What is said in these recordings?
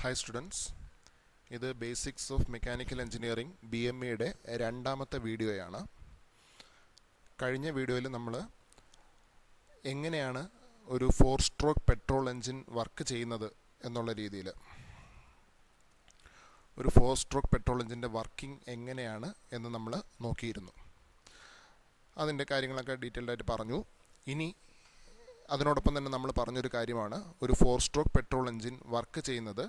Hi students, ഇത് basics of mechanical engineering BMAയുടെ രണ്ടാമത്തെ വീഡിയോയാണ്. കഴിഞ്ഞ വീഡിയോയിൽ നമ്മൾ എങ്ങനെയാണ് ഒരു 4 സ്ട്രോക്ക് പെട്രോൾ എഞ്ചിൻ വർക്ക് ചെയ്യുന്നത് എന്നുള്ള രീതിയിൽ ഒരു 4 സ്ട്രോക്ക് പെട്രോൾ എഞ്ചിൻ്റെ വർക്കിംഗ് എങ്ങനെയാണ് എന്ന് നമ്മൾ നോക്കിയിരുന്നു. അതിൻ്റെ കാര്യങ്ങളൊക്കെ ഡീറ്റെയിൽഡ് ആയിട്ട് പറഞ്ഞു. ഇനി അതിനോടൊപ്പം തന്നെ നമ്മൾ പറഞ്ഞൊരു കാര്യമാണ്, ഒരു 4 സ്ട്രോക്ക് പെട്രോൾ എഞ്ചിൻ വർക്ക് ചെയ്യുന്നത്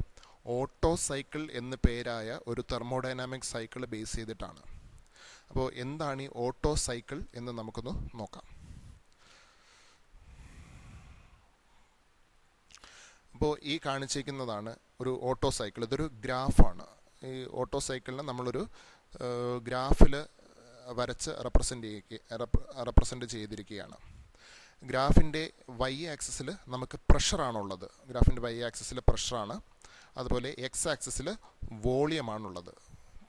ഓട്ടോ സൈക്കിൾ എന്ന് പേരായ ഒരു തെർമോഡൈനാമിക് സൈക്കിൾ ബേസ് ചെയ്തിട്ടാണ്. അപ്പോൾ എന്താണ് ഈ ഓട്ടോ സൈക്കിൾ എന്ന് നമുക്കൊന്ന് നോക്കാം. അപ്പോൾ ഈ കാണിച്ചിരിക്കുന്നതാണ് ഒരു ഓട്ടോ സൈക്കിൾ. ഇതൊരു ഗ്രാഫാണ്. ഈ ഓട്ടോ സൈക്കിളിനെ നമ്മളൊരു ഗ്രാഫിൽ വരച്ച് റെപ്രസെൻ്റ് ചെയ്തിരിക്കുകയാണ്. ഗ്രാഫിൻ്റെ വൈ ആക്സിസിൽ നമുക്ക് പ്രഷറാണുള്ളത്. ഗ്രാഫിൻ്റെ വൈ ആക്സിസിൽ പ്രഷറാണ്. അതുപോലെ എക്സ് ആക്സിസിൽ വോളിയമാണുള്ളത്.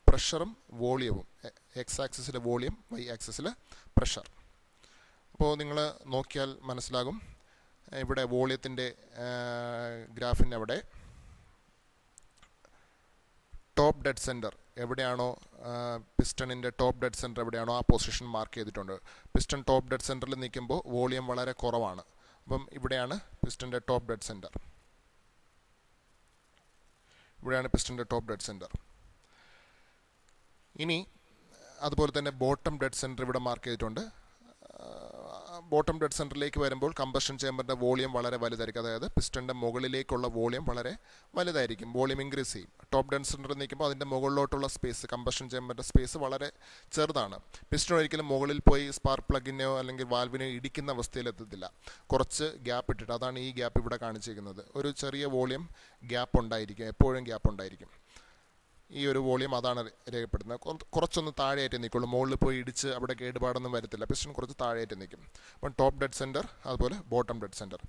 പ്രഷറും വോളിയവും, എക്സ് ആക്സിസിൽ വോളിയം, വൈ ആക്സിസിൽ പ്രഷർ. അപ്പോൾ നിങ്ങൾ നോക്കിയാൽ മനസ്സിലാകും, ഇവിടെ വോളിയത്തിൻ്റെ ഗ്രാഫിൻ്റെ അവിടെ ടോപ്പ് ഡെഡ് സെൻറ്റർ എവിടെയാണോ, പിസ്റ്റണിൻ്റെ ടോപ്പ് ഡെഡ് സെൻറ്റർ എവിടെയാണോ ആ പൊസിഷൻ മാർക്ക് ചെയ്തിട്ടുണ്ട്. പിസ്റ്റൺ ടോപ്പ് ഡെഡ് സെൻറ്ററിൽ നിൽക്കുമ്പോൾ വോളിയം വളരെ കുറവാണ്. അപ്പം ഇവിടെയാണ് പിസ്റ്റൻ്റെ ടോപ്പ് ഡെഡ് സെൻറ്റർ. ഇവിടെയാണ് പിസ്റ്റൻ്റെ ടോപ്പ് ഡെഡ് സെൻറ്റർ. ഇനി അതുപോലെ തന്നെ ബോട്ടം ഡെഡ് സെൻറ്റർ ഇവിടെ മാർക്ക് ചെയ്തിട്ടുണ്ട്. ബോട്ടം ഡെഡ് സെൻറ്ററിലേക്ക് വരുമ്പോൾ കമ്പഷൻ ചേമ്പറിൻ്റെ വോളിയം വളരെ വലുതായിരിക്കും. അതായത് പിസ്റ്റൻ്റെ മുകളിലേക്കുള്ള വോളിയം വളരെ വലുതായിരിക്കും, വോളിയം ഇൻക്രീസ് ചെയ്യും. ടോപ്പ് ഡെഡ് സെൻറ്ററിൽ നിൽക്കുമ്പോൾ അതിൻ്റെ മുകളിലോട്ടുള്ള സ്പേസ്, കമ്പഷൻ ചേമ്പറിൻ്റെ സ്പേസ് വളരെ ചെറുതാണ്. പിസ്റ്റൺ ഒരിക്കലും മുകളിൽ പോയി സ്പാർക്ക് പ്ലഗിനെയോ അല്ലെങ്കിൽ വാൽവിനെയോ ഇടിക്കുന്ന അവസ്ഥയിലെത്തത്തില്ല. കുറച്ച് ഗ്യാപ്പ് ഇട്ടിട്ട്, അതാണ് ഈ ഗ്യാപ്പ് ഇവിടെ കാണിച്ചിരിക്കുന്നത്. ഒരു ചെറിയ വോളിയം ഗ്യാപ്പ് ഉണ്ടായിരിക്കും, എപ്പോഴും ഗ്യാപ്പ് ഉണ്ടായിരിക്കും. ഈ ഒരു വോളിയം അതാണ് രേഖപ്പെടുന്നത്. കുറച്ചൊന്ന് താഴെയായിട്ട് നിൽക്കുള്ളൂ, മുകളിൽ പോയി ഇടിച്ച് അവിടെ കേടുപാടൊന്നും വരത്തില്ല. പിസ്റ്റൺ കുറച്ച് താഴെയായിട്ട് നിൽക്കും. അപ്പം ടോപ്പ് ഡെഡ് സെൻറ്റർ, അതുപോലെ ബോട്ടം ഡെഡ് സെൻറ്റർ.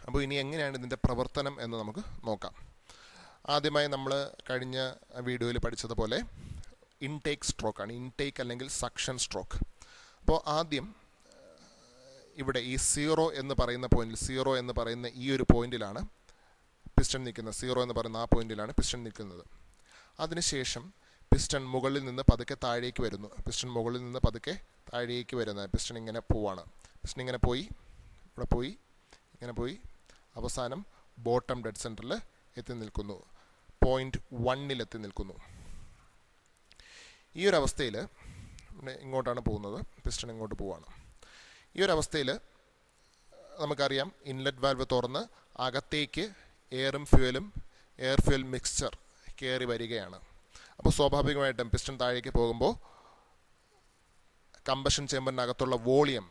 അപ്പോൾ ഇനി എങ്ങനെയാണ് ഇതിൻ്റെ പ്രവർത്തനം എന്ന് നമുക്ക് നോക്കാം. ആദ്യമായി നമ്മൾ കഴിഞ്ഞ വീഡിയോയിൽ പഠിച്ചതുപോലെ ഇൻടേക്ക് സ്ട്രോക്കാണ്. ഇൻടേക്ക് അല്ലെങ്കിൽ സക്ഷൻ സ്ട്രോക്ക്. അപ്പോൾ ആദ്യം ഇവിടെ ഈ 0 എന്ന് പറയുന്ന പോയിന്റിൽ, 0 എന്ന് പറയുന്ന ഈ ഒരു പോയിന്റിലാണ് പിസ്റ്റൺ നിൽക്കുന്നത്. 0 എന്ന് പറയുന്ന ആ പോയിന്റിലാണ് പിസ്റ്റൺ നിൽക്കുന്നത്. അതിനുശേഷം പിസ്റ്റൺ മുകളിൽ നിന്ന് പതുക്കെ താഴേക്ക് വരുന്നു. പിസ്റ്റൺ മുകളിൽ നിന്ന് പതുക്കെ താഴേക്ക് വരുന്നത്. പിസ്റ്റൺ ഇങ്ങനെ പോവാണ്. പിസ്റ്റൺ ഇങ്ങനെ പോയി, ഇവിടെ പോയി, ഇങ്ങനെ പോയി, അവസാനം ബോട്ടം ഡെഡ് സെൻറ്ററിൽ എത്തി നിൽക്കുന്നു. പോയിന്റ് 1-ൽ എത്തി നിൽക്കുന്നു. ഈ ഒരു അവസ്ഥയിൽ ഇങ്ങോട്ടാണ് പോകുന്നത്. പിസ്റ്റൺ ഇങ്ങോട്ട് പോവാണ്. ഈ ഒരു അവസ്ഥയിൽ നമുക്കറിയാം, ഇൻലെറ്റ് വാൽവ് തുറന്ന് അകത്തേക്ക് എയറും ഫ്യൂവലും, എയർ ഫ്യൂവൽ മിക്സ്ചർ കയറി വരികയാണ്. അപ്പോൾ സ്വാഭാവികമായിട്ടും പിസ്റ്റൺ താഴേക്ക് പോകുമ്പോൾ കമ്പഷൻ ചേമ്പറിനകത്തുള്ള വോളിയം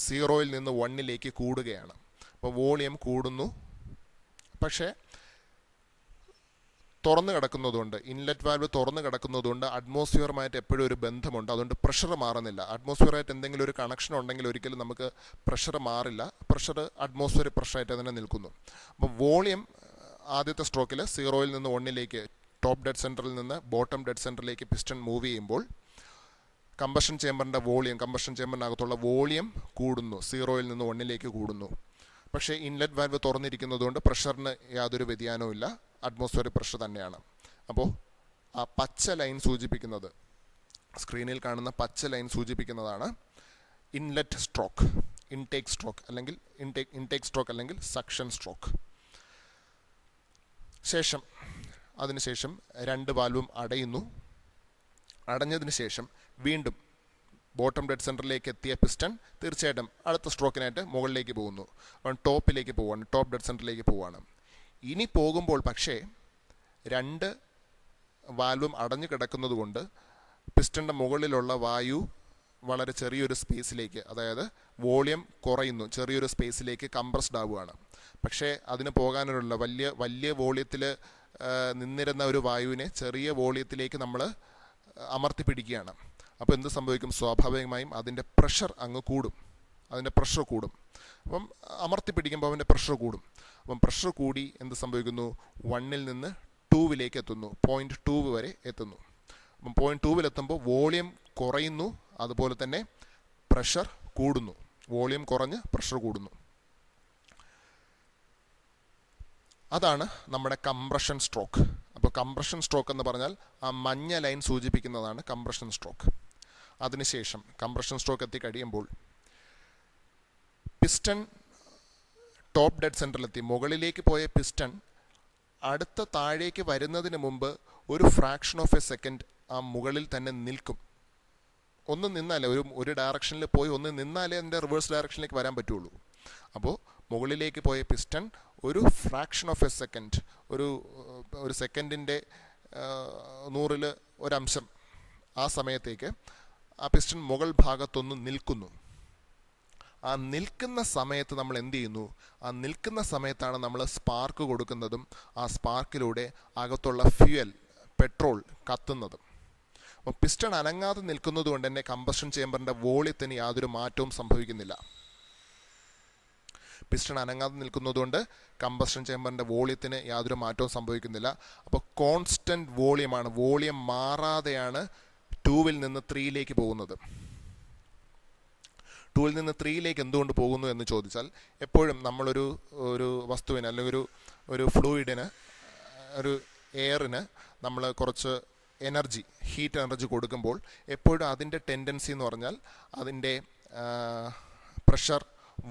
0-ൽ നിന്ന് 1-ലേക്ക് കൂടുകയാണ്. അപ്പോൾ വോളിയം കൂടുന്നു. പക്ഷേ തുറന്നു കിടക്കുന്നതുകൊണ്ട്, ഇൻലെറ്റ് വാൽവ് തുറന്നു കിടക്കുന്നതുകൊണ്ട് അറ്റ്മോസ്ഫിയറുമായിട്ട് എപ്പോഴും ഒരു ബന്ധമുണ്ട്. അതുകൊണ്ട് പ്രഷർ മാറുന്നില്ല. അറ്റ്മോസ്ഫിയറായിട്ട് എന്തെങ്കിലും ഒരു കണക്ഷൻ ഉണ്ടെങ്കിൽ ഒരിക്കലും നമുക്ക് പ്രഷർ മാറില്ല. പ്രഷർ അറ്റ്മോസ്ഫിയറിക് പ്രഷറായിട്ട് തന്നെ നിൽക്കുന്നു. അപ്പോൾ വോളിയം ആദ്യത്തെ സ്ട്രോക്കിൽ 0-ൽ നിന്ന് 1-ലേക്ക്, ടോപ്പ് ഡെഡ് സെൻറ്ററിൽ നിന്ന് ബോട്ടം ഡെഡ് സെൻറ്ററിലേക്ക് പിസ്റ്റൺ മൂവ് ചെയ്യുമ്പോൾ കമ്പഷൻ ചേമ്പറിൻ്റെ വോളിയം, കമ്പഷൻ ചേമ്പറിനകത്തുള്ള വോളിയം കൂടുന്നു, 0-ൽ നിന്ന് 1-ലേക്ക് കൂടുന്നു. പക്ഷേ ഇൻലെറ്റ് വാൽവ് തുറന്നിരിക്കുന്നതുകൊണ്ട് പ്രഷറിന് യാതൊരു വ്യതിയാനവും ഇല്ല, അറ്റ്മോസ്ഫിയറിക് പ്രഷർ തന്നെയാണ്. അപ്പോൾ ആ പച്ച ലൈൻ സൂചിപ്പിക്കുന്നത്, സ്ക്രീനിൽ കാണുന്ന പച്ച ലൈൻ സൂചിപ്പിക്കുന്നതാണ് ഇൻലെറ്റ് സ്ട്രോക്ക്, ഇൻടേക്ക് സ്ട്രോക്ക് അല്ലെങ്കിൽ ഇൻടേക്ക് സ്ട്രോക്ക് അല്ലെങ്കിൽ സക്ഷൻ സ്ട്രോക്ക്. അതിനുശേഷം 2 വാൽവും അടയുന്നു. അടഞ്ഞതിന് ശേഷം വീണ്ടും ബോട്ടം ഡെഡ് സെൻറ്ററിലേക്ക് എത്തിയ പിസ്റ്റൺ തീർച്ചയായിട്ടും അടുത്ത സ്ട്രോക്കിനായിട്ട് മുകളിലേക്ക് പോകുന്നു. ടോപ്പിലേക്ക് പോവാണ്, ടോപ്പ് ഡെഡ് സെൻറ്ററിലേക്ക് പോവാണ്. ഇനി പോകുമ്പോൾ പക്ഷേ 2 വാൽവും അടഞ്ഞു കിടക്കുന്നത് കൊണ്ട് പിസ്റ്റൻ്റെ മുകളിലുള്ള വായു വളരെ ചെറിയൊരു സ്പേസിലേക്ക്, അതായത് വോളിയം കുറയുന്നു, ചെറിയൊരു സ്പേസിലേക്ക് കംപ്രസ്ഡ് ആവുകയാണ്. പക്ഷേ അതിന് പോകാനുള്ള വലിയ വോളിയത്തിൽ നിന്നിരുന്ന ഒരു വായുവിനെ ചെറിയ വോളിയത്തിലേക്ക് നമ്മൾ അമർത്തി പിടിക്കുകയാണ്. അപ്പോൾ എന്ത് സംഭവിക്കും? സ്വാഭാവികമായും അതിൻ്റെ പ്രഷർ അങ്ങ് കൂടും, അതിൻ്റെ പ്രഷർ കൂടും. അപ്പം അമർത്തി പിടിക്കുമ്പോൾ അവൻ്റെ പ്രഷർ കൂടും. അപ്പം പ്രഷർ കൂടി എന്ത് സംഭവിക്കുന്നു? 1-ൽ നിന്ന് 2-ലേക്ക് എത്തുന്നു, പോയിന്റ് 2 വരെ എത്തുന്നു. അപ്പം പോയിന്റ് 2-ൽ എത്തുമ്പോൾ വോളിയം കുറയുന്നു, അതുപോലെ തന്നെ പ്രഷർ കൂടുന്നു. വോളിയം കുറഞ്ഞ് പ്രഷർ കൂടുന്നു. അതാണ് നമ്മുടെ കംപ്രഷൻ സ്ട്രോക്ക്. അപ്പോൾ കംപ്രഷൻ സ്ട്രോക്ക് എന്ന് പറഞ്ഞാൽ ആ മഞ്ഞ ലൈൻ സൂചിപ്പിക്കുന്നതാണ് കംപ്രഷൻ സ്ട്രോക്ക്. അതിനുശേഷം കംപ്രഷൻ സ്ട്രോക്ക് എത്തിക്കഴിയുമ്പോൾ പിസ്റ്റൺ ടോപ്പ് ഡെഡ് സെൻറ്ററിലെത്തി, മുകളിലേക്ക് പോയ പിസ്റ്റൺ അടുത്ത താഴേക്ക് വരുന്നതിന് മുമ്പ് ഒരു ഫ്രാക്ഷൻ ഓഫ് എ സെക്കൻഡ് ആ മുകളിൽ തന്നെ നിൽക്കും. ഒന്ന് നിന്നാലേ, ഒരു ഡയറക്ഷനിൽ പോയി ഒന്ന് നിന്നാലേ അതിൻ്റെ റിവേഴ്സ് ഡയറക്ഷനിലേക്ക് വരാൻ പറ്റുള്ളൂ. അപ്പോൾ മുകളിലേക്ക് പോയ പിസ്റ്റൺ ഒരു ഫ്രാക്ഷൻ ഓഫ് എ സെക്കൻഡ്, ഒരു സെക്കൻഡിൻ്റെ 100ൽ ഒരംശം ആ സമയത്തേക്ക് ആ പിസ്റ്റൺ മുകൾ ഭാഗത്തൊന്ന് നിൽക്കുന്നു. ആ നിൽക്കുന്ന സമയത്ത് നമ്മൾ എന്ത് ചെയ്യുന്നു? ആ നിൽക്കുന്ന സമയത്താണ് നമ്മൾ സ്പാർക്ക് കൊടുക്കുന്നതും ആ സ്പാർക്കിലൂടെ അകത്തുള്ള ഫ്യൂവൽ, പെട്രോൾ കത്തുന്നതും. അപ്പോൾ പിസ്റ്റൺ അനങ്ങാതെ നിൽക്കുന്നത് കൊണ്ട് തന്നെ കമ്പഷൻ ചേമ്പറിൻ്റെ വോളിയത്തിന് യാതൊരു മാറ്റവും സംഭവിക്കുന്നില്ല. പിസ്റ്റൺ അനങ്ങാതെ നിൽക്കുന്നതുകൊണ്ട് കമ്പഷൻ ചേമ്പറിൻ്റെ വോളിയത്തിന് യാതൊരു മാറ്റവും സംഭവിക്കുന്നില്ല. അപ്പോൾ കോൺസ്റ്റൻറ്റ് വോളിയമാണ്, വോളിയം മാറാതെയാണ് 2-ൽ നിന്ന് 3-ലേക്ക് പോകുന്നത്. 2-ൽ നിന്ന് 3-ലേക്ക് എന്തുകൊണ്ട് പോകുന്നു എന്ന് ചോദിച്ചാൽ, എപ്പോഴും നമ്മളൊരു വസ്തുവിന് അല്ലെങ്കിൽ ഒരു ഫ്ലൂയിഡിന്, ഒരു എയറിന് നമ്മൾ കുറച്ച് എനർജി, ഹീറ്റ് എനർജി കൊടുക്കുമ്പോൾ എപ്പോഴും അതിൻ്റെ ടെൻഡൻസി എന്ന് പറഞ്ഞാൽ അതിൻ്റെ പ്രഷർ,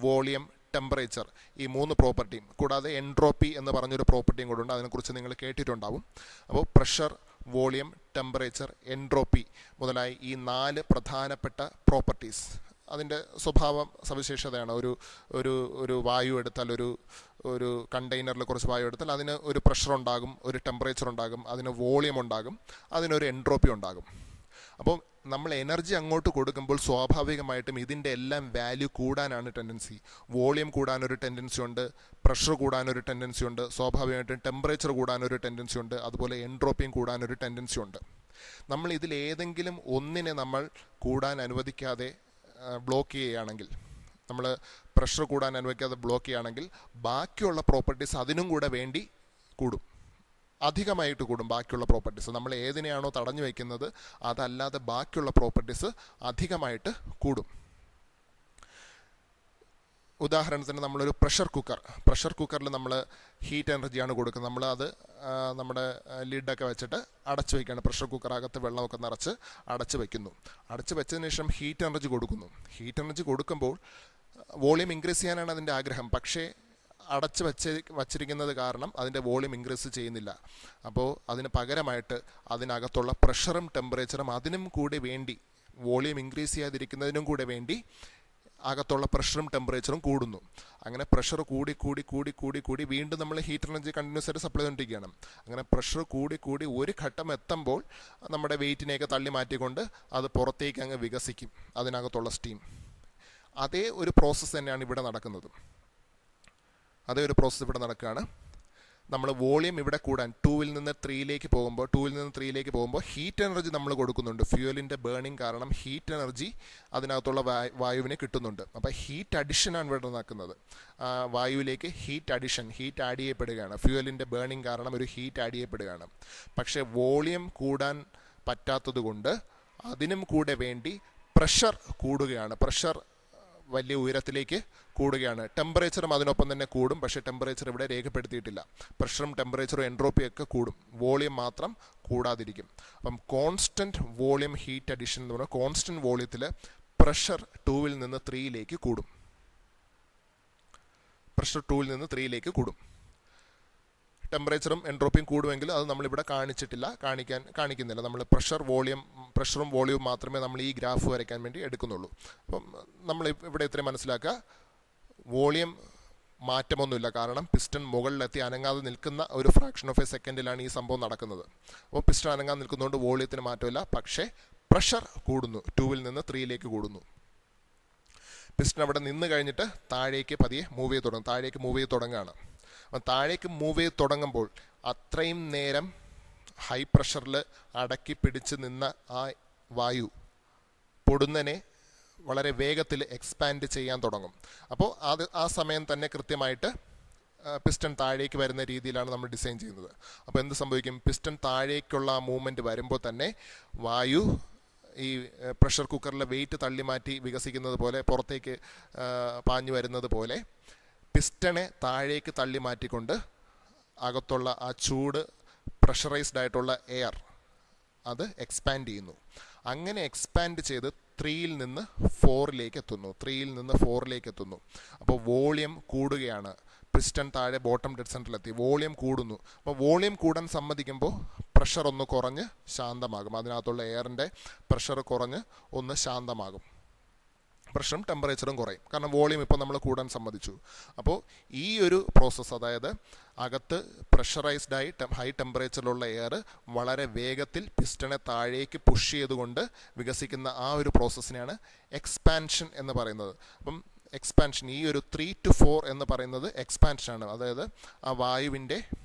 വോളിയം, ടെമ്പറേച്ചർ, ഈ 3 പ്രോപ്പർട്ടിയും കൂടാതെ എൻട്രോപ്പി എന്ന് പറഞ്ഞൊരു പ്രോപ്പർട്ടിയും കൂടെ ഉണ്ട്. അതിനെക്കുറിച്ച് നിങ്ങൾ കേട്ടിട്ടുണ്ടാവും. അപ്പോൾ പ്രഷർ, വോളിയം, ടെമ്പറേച്ചർ, എൻട്രോപ്പി മുതലായി ഈ 4 പ്രധാനപ്പെട്ട പ്രോപ്പർട്ടീസ് അതിൻ്റെ സ്വഭാവം സവിശേഷതയാണ്. ഒരു വായു എടുത്താൽ, ഒരു കണ്ടെയ്നറിൽ കുറച്ച് വായു എടുത്താൽ അതിന് ഒരു പ്രഷർ ഉണ്ടാകും, ഒരു ടെമ്പറേച്ചർ ഉണ്ടാകും, അതിന് വോളിയം ഉണ്ടാകും, അതിനൊരു എൻട്രോപ്പി ഉണ്ടാകും. അപ്പോൾ നമ്മൾ എനർജി അങ്ങോട്ട് കൊടുക്കുമ്പോൾ സ്വാഭാവികമായിട്ടും ഇതിൻ്റെ എല്ലാം വാല്യൂ കൂടാനാണ് ടെൻഡൻസി. വോളിയം കൂടാനൊരു ടെൻഡൻസി ഉണ്ട്, പ്രഷർ കൂടാനൊരു ടെൻഡൻസി ഉണ്ട്, സ്വാഭാവികമായിട്ടും ടെമ്പറേച്ചർ കൂടാനൊരു ടെൻഡൻസി ഉണ്ട്, അതുപോലെ എൻട്രോപ്പിയും കൂടാനൊരു ടെൻഡൻസി ഉണ്ട്. നമ്മൾ ഇതിലേതെങ്കിലും ഒന്നിനെ നമ്മൾ കൂടാൻ അനുവദിക്കാതെ ബ്ലോക്ക് ചെയ്യുകയാണെങ്കിൽ, നമ്മൾ പ്രഷർ കൂടാൻ അനുവദിക്കാതെ ബ്ലോക്ക് ചെയ്യുകയാണെങ്കിൽ ബാക്കിയുള്ള പ്രോപ്പർട്ടീസ് അതിനും കൂടെ വേണ്ടി കൂടും, അധികമായിട്ട് കൂടും. ബാക്കിയുള്ള പ്രോപ്പർട്ടീസ് നമ്മൾ ഏതിനെയാണോ തടഞ്ഞു വയ്ക്കുന്നത് അതല്ലാതെ ബാക്കിയുള്ള പ്രോപ്പർട്ടീസ് അധികമായിട്ട് കൂടും. ഉദാഹരണത്തിന് നമ്മളൊരു പ്രഷർ കുക്കറിൽ നമ്മൾ ഹീറ്റ് എനർജിയാണ് കൊടുക്കുന്നത്. നമ്മൾ അത് നമ്മുടെ ലിഡൊക്കെ വെച്ചിട്ട് അടച്ചു വയ്ക്കുകയാണ്. പ്രഷർ കുക്കറകത്ത് വെള്ളമൊക്കെ നിറച്ച് അടച്ചു വയ്ക്കുന്നു. അടച്ചു വെച്ചതിന് ശേഷം ഹീറ്റ് എനർജി കൊടുക്കുന്നു. ഹീറ്റ് എനർജി കൊടുക്കുമ്പോൾ വോളിയം ഇൻക്രീസ് ചെയ്യാനാണ് അതിൻ്റെ ആഗ്രഹം. പക്ഷേ അടച്ചു വച്ചിരിക്കുന്നത് കാരണം അതിൻ്റെ വോളിയം ഇൻക്രീസ് ചെയ്യുന്നില്ല. അപ്പോൾ അതിന് പകരമായിട്ട് അതിനകത്തുള്ള പ്രഷറും ടെമ്പറേച്ചറും അതിനും കൂടി വേണ്ടി, വോളിയം ഇൻക്രീസ് ചെയ്യാതിരിക്കുന്നതിനും കൂടെ വേണ്ടി അകത്തുള്ള പ്രഷറും ടെമ്പറേച്ചറും കൂടുന്നു. അങ്ങനെ പ്രഷർ കൂടി വീണ്ടും നമ്മൾ ഹീറ്റ് എനർജി കണ്ടിന്യൂസ് ആയിട്ട് സപ്ലൈ ചെയ്തുകൊണ്ടിരിക്കുകയാണ്. അങ്ങനെ പ്രഷർ കൂടി ഒരു ഘട്ടം എത്തുമ്പോൾ നമ്മുടെ വെയിറ്റിനെയൊക്കെ തള്ളി മാറ്റിക്കൊണ്ട് അത് പുറത്തേക്ക് അങ്ങ് വികസിക്കും, അതിനകത്തുള്ള സ്റ്റീം. അതേ ഒരു പ്രോസസ്സ് തന്നെയാണ് ഇവിടെ നടക്കുന്നത്. അതേ ഒരു പ്രോസസ്സ് ഇവിടെ നടക്കുകയാണ്. നമ്മൾ വോളിയം ഇവിടെ കൂടാൻ 2-ൽ നിന്ന് 3-ലേക്ക് പോകുമ്പോൾ ഹീറ്റ് എനർജി നമ്മൾ കൊടുക്കുന്നുണ്ട്. ഫ്യൂവലിൻ്റെ ബേണിംഗ് കാരണം ഹീറ്റ് എനർജി അതിനകത്തുള്ള വായുവിന് കിട്ടുന്നുണ്ട്. അപ്പോൾ ഹീറ്റ് അഡിഷനാണ് ഇവിടെ നടക്കുന്നത്. വായുവിലേക്ക് ഹീറ്റ് ആഡ് ചെയ്യപ്പെടുകയാണ്. ഫ്യൂവലിൻ്റെ ബേണിംഗ് കാരണം ഒരു ഹീറ്റ് ആഡ് ചെയ്യപ്പെടുകയാണ്. പക്ഷേ വോളിയം കൂടാൻ പറ്റാത്തത് കൊണ്ട് അതിനും കൂടെ വേണ്ടി പ്രഷർ കൂടുകയാണ്. പ്രഷർ വലിയ ഉയരത്തിലേക്ക് കൂടുകയാണ്. ടെമ്പറേച്ചറും അതിനൊപ്പം തന്നെ കൂടും. പക്ഷേ ടെമ്പറേച്ചർ ഇവിടെ രേഖപ്പെടുത്തിയിട്ടില്ല. പ്രഷറും ടെമ്പറേച്ചറും എൻട്രോപ്പിയൊക്കെ കൂടും, വോളിയം മാത്രം കൂടാതിരിക്കും. അപ്പം കോൺസ്റ്റൻറ്റ് വോളിയം ഹീറ്റ് അഡിഷൻ എന്ന് പറഞ്ഞാൽ കോൺസ്റ്റൻറ്റ് വോളിയത്തിൽ പ്രഷർ 2-ൽ നിന്ന് 3-ലേക്ക് കൂടും. പ്രഷർ 2-ൽ നിന്ന് 3-ലേക്ക് കൂടും. ടെമ്പറേച്ചറും എൻട്രോപ്പിയും കൂടുമെങ്കിൽ അത് നമ്മളിവിടെ കാണിക്കുന്നില്ല. നമ്മൾ പ്രഷറും വോളിയവും മാത്രമേ നമ്മൾ ഈ ഗ്രാഫ് വരയ്ക്കാൻ വേണ്ടി എടുക്കുന്നുള്ളൂ. അപ്പം നമ്മൾ ഇവിടെ ഇത്രയും മനസ്സിലാക്കുക, വോളിയം മാറ്റമൊന്നുമില്ല. കാരണം പിസ്റ്റൺ മുകളിലെത്തി അനങ്ങാതെ നിൽക്കുന്ന ഒരു ഫ്രാക്ഷൻ ഓഫ് എ സെക്കൻഡിലാണ് ഈ സംഭവം നടക്കുന്നത്. അപ്പോൾ പിസ്റ്റൺ അനങ്ങാതെ നിൽക്കുന്നതുകൊണ്ട് വോളിയത്തിന് മാറ്റമില്ല. പക്ഷേ പ്രഷർ കൂടുന്നു, 2-ൽ നിന്ന് 3-ലേക്ക് കൂടുന്നു. പിസ്റ്റൺ അവിടെ നിന്ന് കഴിഞ്ഞിട്ട് താഴേക്ക് പതിയെ മൂവ് ചെയ്ത് തുടങ്ങുകയാണ്. അപ്പം താഴേക്ക് മൂവ് ചെയ്ത് തുടങ്ങുമ്പോൾ അത്രയും നേരം ഹൈ പ്രഷറിൽ അടക്കി പിടിച്ച് നിന്ന ആ വായു പൊടുന്നനെ വളരെ വേഗത്തിൽ എക്സ്പാൻഡ് ചെയ്യാൻ തുടങ്ങും. അപ്പോൾ ആ സമയം തന്നെ കൃത്യമായിട്ട് പിസ്റ്റൺ താഴേക്ക് വരുന്ന രീതിയിലാണ് നമ്മൾ ഡിസൈൻ ചെയ്യുന്നത്. അപ്പോൾ എന്ത് സംഭവിക്കും? പിസ്റ്റൺ താഴേക്കുള്ള ആ മൂവ്മെൻറ്റ് വരുമ്പോൾ തന്നെ വായു ഈ പ്രഷർ കുക്കറിലെ വെയിറ്റ് തള്ളി മാറ്റി വികസിക്കുന്നത് പോലെ, പുറത്തേക്ക് പാഞ്ഞു വരുന്നത് പോലെ പിസ്റ്റണെ താഴേക്ക് തള്ളി മാറ്റിക്കൊണ്ട് അകത്തുള്ള ആ ചൂട് പ്രഷറൈസ്ഡ് ആയിട്ടുള്ള എയർ അത് എക്സ്പാൻഡ് ചെയ്യുന്നു. അങ്ങനെ എക്സ്പാൻഡ് ചെയ്ത് 3-ൽ നിന്ന് 4-ലേക്ക് എത്തുന്നു. അപ്പോൾ വോളിയം കൂടുകയാണ്. പിസ്റ്റൺ താഴെ ബോട്ടം ഡെഡ് സെൻറ്ററിലെത്തി, വോളിയം കൂടുന്നു. അപ്പോൾ വോളിയം കൂടാൻ സമ്മതിക്കുമ്പോൾ പ്രഷർ ഒന്ന് കുറഞ്ഞ് ശാന്തമാകും. അതിനകത്തുള്ള എയറിൻ്റെ പ്രഷർ കുറഞ്ഞ് ഒന്ന് ശാന്തമാകും. പ്രഷറും ടെമ്പറേച്ചറും കുറയും, കാരണം വോളിയം ഇപ്പോൾ നമ്മൾ കൂടാൻ സമ്മതിച്ചു. അപ്പോൾ ഈ ഒരു പ്രോസസ്സ്, അതായത് അകത്ത് പ്രഷറൈസ്ഡായി ഹൈ ടെമ്പറേച്ചറിലുള്ള എയർ വളരെ വേഗത്തിൽ പിസ്റ്റണെ താഴേക്ക് പുഷ് ചെയ്തുകൊണ്ട് വികസിക്കുന്ന ആ ഒരു പ്രോസസ്സിനെയാണ് എക്സ്പാൻഷൻ എന്ന് പറയുന്നത്. അപ്പം എക്സ്പാൻഷൻ, ഈ ഒരു 3 to 4 എന്ന് പറയുന്നത് എക്സ്പാൻഷനാണ്. അതായത് ആ വായുവിൻ്റെ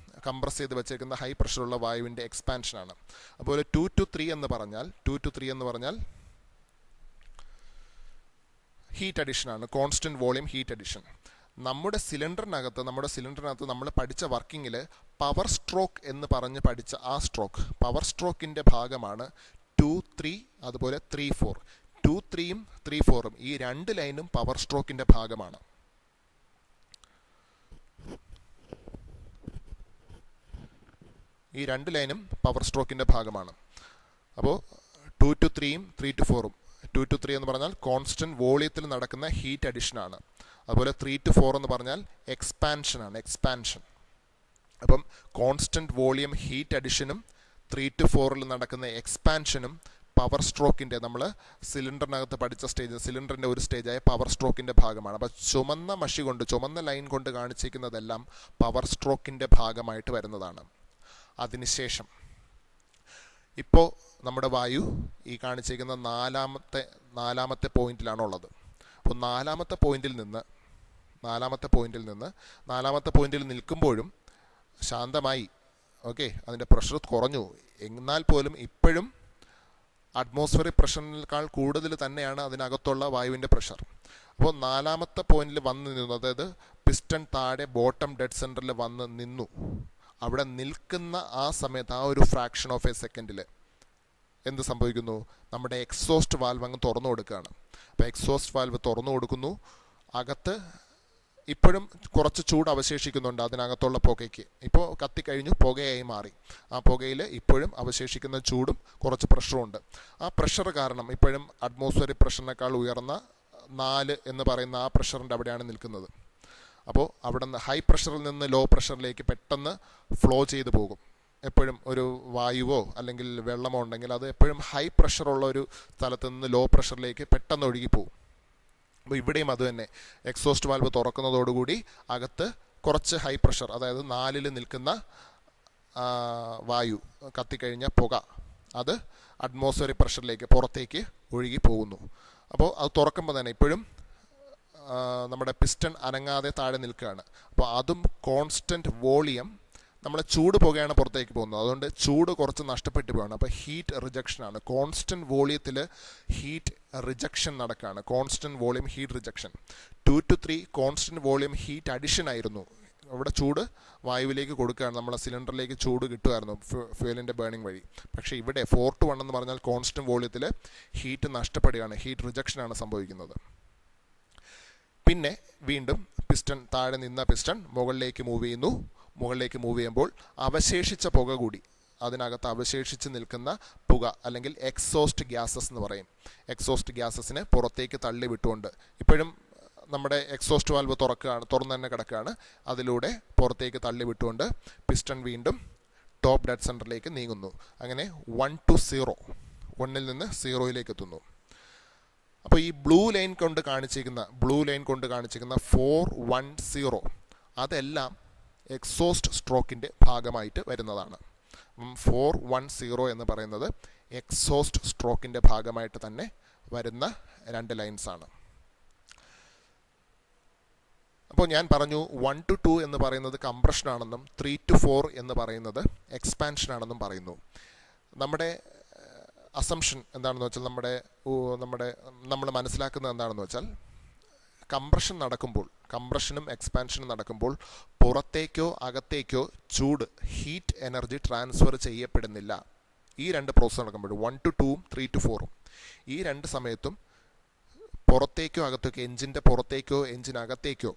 കംപ്രസ് ചെയ്ത് വെച്ചേക്കുന്ന ഹൈ പ്രഷറുള്ള വായുവിൻ്റെ എക്സ്പാൻഷനാണ്. അതുപോലെ 2 to 3 എന്ന് പറഞ്ഞാൽ ഹീറ്റ് അഡിഷനാണ്, കോൺസ്റ്റൻറ്റ് വോളിയം ഹീറ്റ് അഡിഷൻ. നമ്മുടെ സിലിണ്ടറിനകത്ത് നമ്മൾ പഠിച്ച വർക്കിങ്ങിൽ പവർ സ്ട്രോക്ക് എന്ന് പറഞ്ഞ് പഠിച്ച ആ സ്ട്രോക്ക്, പവർ സ്ട്രോക്കിൻ്റെ ഭാഗമാണ് 2, 3 അതുപോലെ 3, 4. 2, 3-യും 3, 4-ഉം ഈ 2 ലൈനും പവർ സ്ട്രോക്കിൻ്റെ ഭാഗമാണ്. ഈ 2 ലൈനും പവർ സ്ട്രോക്കിൻ്റെ ഭാഗമാണ്. അപ്പോൾ 2 to 3-യും 3 to 4-ഉം, 2 to 3 എന്ന് പറഞ്ഞാൽ കോൺസ്റ്റൻറ്റ് വോളിയത്തിൽ നടക്കുന്ന ഹീറ്റ് അഡിഷനാണ്. അതുപോലെ 3 to 4 എന്ന് പറഞ്ഞാൽ എക്സ്പാൻഷനാണ്, എക്സ്പാൻഷൻ. അപ്പം കോൺസ്റ്റൻറ്റ് വോളിയം ഹീറ്റ് അഡിഷനും 3 to 4-ൽ നടക്കുന്ന എക്സ്പാൻഷനും പവർ സ്ട്രോക്കിൻ്റെ, നമ്മൾ സിലിണ്ടറിനകത്ത് പഠിച്ച സിലിണ്ടറിൻ്റെ ഒരു സ്റ്റേജായ പവർ സ്ട്രോക്കിൻ്റെ ഭാഗമാണ്. അപ്പോൾ ചുമന്ന ലൈൻ കൊണ്ട് കാണിച്ചിരിക്കുന്നതെല്ലാം പവർ സ്ട്രോക്കിൻ്റെ ഭാഗമായിട്ട് വരുന്നതാണ്. അതിനുശേഷം ഇപ്പോൾ നമ്മുടെ വായു ഈ കാണിച്ചിരിക്കുന്ന നാലാമത്തെ പോയിന്റിലാണുള്ളത്. അപ്പോൾ നാലാമത്തെ പോയിന്റിൽ നിൽക്കുമ്പോഴും ശാന്തമായി, ഓക്കെ, അതിൻ്റെ പ്രഷർ കുറഞ്ഞു. എന്നാൽ പോലും ഇപ്പോഴും അറ്റ്മോസ്ഫിയറിക് പ്രഷറിനേക്കാൾ കൂടുതൽ തന്നെയാണ് അതിനകത്തുള്ള വായുവിൻ്റെ പ്രഷർ. അപ്പോൾ നാലാമത്തെ പോയിന്റിൽ വന്ന് നിന്നു, അതായത് പിസ്റ്റൺ താഴെ ബോട്ടം ഡെഡ് സെൻറ്ററിൽ വന്ന് നിന്നു. അവിടെ നിൽക്കുന്ന ആ സമയത്ത്, ആ ഒരു ഫ്രാക്ഷൻ ഓഫ് എ സെക്കൻഡിൽ എന്ത് സംഭവിക്കുന്നു? നമ്മുടെ എക്സോസ്റ്റ് വാൽവ് അങ്ങ് തുറന്നു കൊടുക്കുകയാണ്. അപ്പോൾ എക്സോസ്റ്റ് വാൽവ് തുറന്നു കൊടുക്കുന്നു. അകത്ത് ഇപ്പോഴും കുറച്ച് ചൂട് അവശേഷിക്കുന്നുണ്ട് അതിനകത്തുള്ള പുകയ്ക്ക്. ഇപ്പോൾ കത്തിക്കഴിഞ്ഞു, പുകയായി മാറി. ആ പുകയിൽ ഇപ്പോഴും അവശേഷിക്കുന്ന ചൂടും കുറച്ച് പ്രഷറും ഉണ്ട്. ആ പ്രഷർ കാരണം ഇപ്പോഴും അറ്റ്മോസ്ഫിയറിക് പ്രഷറിനേക്കാൾ ഉയർന്ന 4 എന്ന് പറയുന്ന ആ പ്രഷറിൻ്റെ അവിടെയാണ് നിൽക്കുന്നത്. അപ്പോൾ അവിടെ നിന്ന് ഹൈ പ്രഷറിൽ നിന്ന് ലോ പ്രഷറിലേക്ക് പെട്ടെന്ന് ഫ്ലോ ചെയ്തു പോകും. എപ്പോഴും ഒരു വായുവോ അല്ലെങ്കിൽ വെള്ളമോ ഉണ്ടെങ്കിൽ അത് എപ്പോഴും ഹൈ പ്രഷറുള്ള ഒരു സ്ഥലത്ത് നിന്ന് ലോ പ്രഷറിലേക്ക് പെട്ടെന്ന് ഒഴുകിപ്പോകും. അപ്പോൾ ഇവിടെയും അത് തന്നെ, എക്സോസ്റ്റ് വാൽവ് തുറക്കുന്നതോടുകൂടി അകത്ത് കുറച്ച് ഹൈ പ്രഷർ, അതായത് 4-ൽ നിൽക്കുന്ന വായു, കത്തിക്കഴിഞ്ഞ പുക, അത് അറ്റ്മോസ്ഫിയറിക് പ്രഷറിലേക്ക് പുറത്തേക്ക് ഒഴുകി പോകുന്നു. അപ്പോൾ അത് തുറക്കുമ്പോൾ തന്നെ ഇപ്പോഴും നമ്മുടെ പിസ്റ്റൺ അനങ്ങാതെ താഴെ നിൽക്കുകയാണ്. അപ്പോൾ അതും കോൺസ്റ്റൻറ്റ് വോളിയം, നമ്മളെ ചൂട് പുകയാണ് പുറത്തേക്ക് പോകുന്നത്, അതുകൊണ്ട് ചൂട് കുറച്ച് നഷ്ടപ്പെട്ടു പോവുകയാണ്. അപ്പോൾ ഹീറ്റ് റിജക്ഷനാണ്. കോൺസ്റ്റൻറ്റ് വോളിയത്തിൽ ഹീറ്റ് റിജക്ഷൻ നടക്കുകയാണ്, constant volume heat rejection. 2 to 3 constant volume heat addition ആയിരുന്നു. അവിടെ ചൂട് വായുവിലേക്ക് കൊടുക്കുകയാണ്, നമ്മളെ സിലിണ്ടറിലേക്ക് ചൂട് കിട്ടുമായിരുന്നു ഫ്യൂവലിൻ്റെ ബേണിംഗ് വഴി. പക്ഷേ ഇവിടെ 4 to 1 എന്ന് പറഞ്ഞാൽ കോൺസ്റ്റൻറ്റ് വോളിയത്തിൽ ഹീറ്റ് നഷ്ടപ്പെടുകയാണ്, ഹീറ്റ് റിജക്ഷനാണ് സംഭവിക്കുന്നത്. പിന്നെ വീണ്ടും പിസ്റ്റൺ, താഴെ നിന്ന പിസ്റ്റൺ മുകളിലേക്ക് മൂവ് ചെയ്യുമ്പോൾ അവശേഷിച്ച പുക കൂടി, അതിനകത്ത് അവശേഷിച്ച് നിൽക്കുന്ന പുക അല്ലെങ്കിൽ എക്സോസ്റ്റ് ഗ്യാസസ് എന്ന് പറയും. എക്സോസ്റ്റ് ഗ്യാസസിനെ പുറത്തേക്ക് തള്ളി വിട്ടുകൊണ്ട്, ഇപ്പോഴും നമ്മുടെ എക്സോസ്റ്റ് വാൽവ് തുറന്നു തന്നെ കിടക്കുകയാണ്, അതിലൂടെ പുറത്തേക്ക് തള്ളി വിട്ടുകൊണ്ട് പിസ്റ്റൺ വീണ്ടും ടോപ്പ് ഡെഡ് സെൻറ്ററിലേക്ക് നീങ്ങുന്നു. അങ്ങനെ 1 to 0, 1-ൽ നിന്ന് 0-ലേക്ക് എത്തുന്നു. അപ്പോൾ ഈ ബ്ലൂ ലൈൻ കൊണ്ട് കാണിച്ചിരിക്കുന്ന 410 അതെല്ലാം എക്സോസ്റ്റ് സ്ട്രോക്കിൻ്റെ ഭാഗമായിട്ട് വരുന്നതാണ്. 410 എന്ന് പറയുന്നത് എക്സോസ്റ്റ് സ്ട്രോക്കിൻ്റെ ഭാഗമായിട്ട് തന്നെ വരുന്ന 2 ലൈൻസാണ്. അപ്പോൾ ഞാൻ പറഞ്ഞു 1 to 2 എന്ന് പറയുന്നത് കംപ്രഷനാണെന്നും 3 to 4 എന്ന് പറയുന്നത് എക്സ്പാൻഷനാണെന്നും പറയുന്നു. നമ്മുടെ അസംഷൻ എന്താണെന്ന് വെച്ചാൽ, നമ്മൾ മനസ്സിലാക്കുന്നത് എന്താണെന്ന് വെച്ചാൽ, കംപ്രഷനും എക്സ്പാൻഷനും നടക്കുമ്പോൾ പുറത്തേക്കോ അകത്തേക്കോ ചൂട്, ഹീറ്റ് എനർജി ട്രാൻസ്ഫർ ചെയ്യപ്പെടുന്നില്ല. ഈ 2 പ്രോസസ്സ് നടക്കുമ്പോൾ 1 to 2-ഉം 3 to 4-ഉം ഈ 2 സമയത്തും പുറത്തേക്കോ അകത്തേക്കോ, എഞ്ചിൻ്റെ പുറത്തേക്കോ എഞ്ചിനകത്തേക്കോ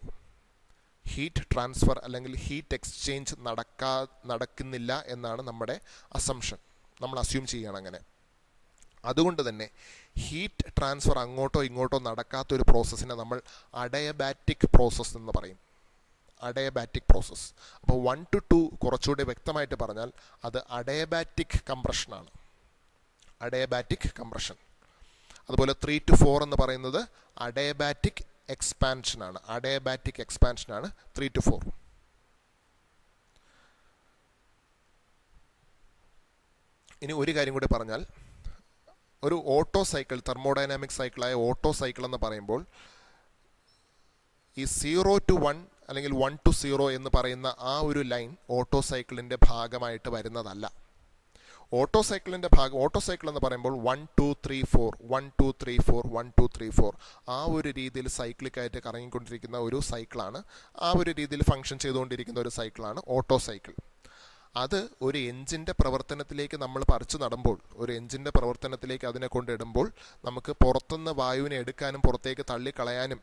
ഹീറ്റ് ട്രാൻസ്ഫർ അല്ലെങ്കിൽ ഹീറ്റ് എക്സ്ചേഞ്ച് നടക്കുന്നില്ല എന്നാണ് നമ്മുടെ അസംഷൻ. നമ്മൾ അസ്യൂം ചെയ്യുകയാണ് അങ്ങനെ. അതുകൊണ്ട് തന്നെ ഹീറ്റ് ട്രാൻസ്ഫർ അങ്ങോട്ടോ ഇങ്ങോട്ടോ നടക്കാത്തൊരു പ്രോസസ്സിനെ നമ്മൾ അഡയബാറ്റിക് പ്രോസസ്സ് എന്ന് പറയും. Adiabatic process. അപ്പോൾ 1 to 2 കുറച്ചുകൂടി വ്യക്തമായിട്ട് പറഞ്ഞാൽ അത് അഡയബാറ്റിക് കംപ്രഷനാണ്. Adiabatic compression. അതുപോലെ 3 to 4 എന്ന് പറയുന്നത് അഡയബാറ്റിക് എക്സ്പാൻഷനാണ്. അഡയബാറ്റിക് എക്സ്പാൻഷനാണ് 3 to 4. ഇനി ഒരു കാര്യം കൂടി പറഞ്ഞാൽ, ഒരു ഓട്ടോ സൈക്കിൾ, തെർമോഡൈനാമിക് സൈക്കിളായ ഓട്ടോ സൈക്കിൾ എന്ന് പറയുമ്പോൾ ഈ 0 to 1 അല്ലെങ്കിൽ 1 to 0 എന്ന് പറയുന്ന ആ ഒരു ലൈൻ ഓട്ടോ സൈക്കിളിൻ്റെ ഭാഗമായിട്ട് വരുന്നതല്ല. ഓട്ടോ സൈക്കിൾ എന്ന് പറയുമ്പോൾ 1 2 3 4 1 2 3 4 1 2 3 4 ആ ഒരു രീതിയിൽ സൈക്ലിക്കായിട്ട് കറങ്ങിക്കൊണ്ടിരിക്കുന്ന ഒരു സൈക്കിളാണ്. ആ ഒരു രീതിയിൽ ഫങ്ഷൻ ചെയ്തുകൊണ്ടിരിക്കുന്ന ഒരു സൈക്കിളാണ് ഓട്ടോ സൈക്കിൾ. അത് ഒരു എഞ്ചിൻ്റെ പ്രവർത്തനത്തിലേക്ക് നമ്മൾ പറിച്ചു നടുമ്പോൾ, ഒരു എഞ്ചിൻ്റെ പ്രവർത്തനത്തിലേക്ക് അതിനെ കൊണ്ടിടുമ്പോൾ നമുക്ക് പുറത്തുനിന്ന് വായുവിനെ എടുക്കാനും പുറത്തേക്ക് തള്ളിക്കളയാനും,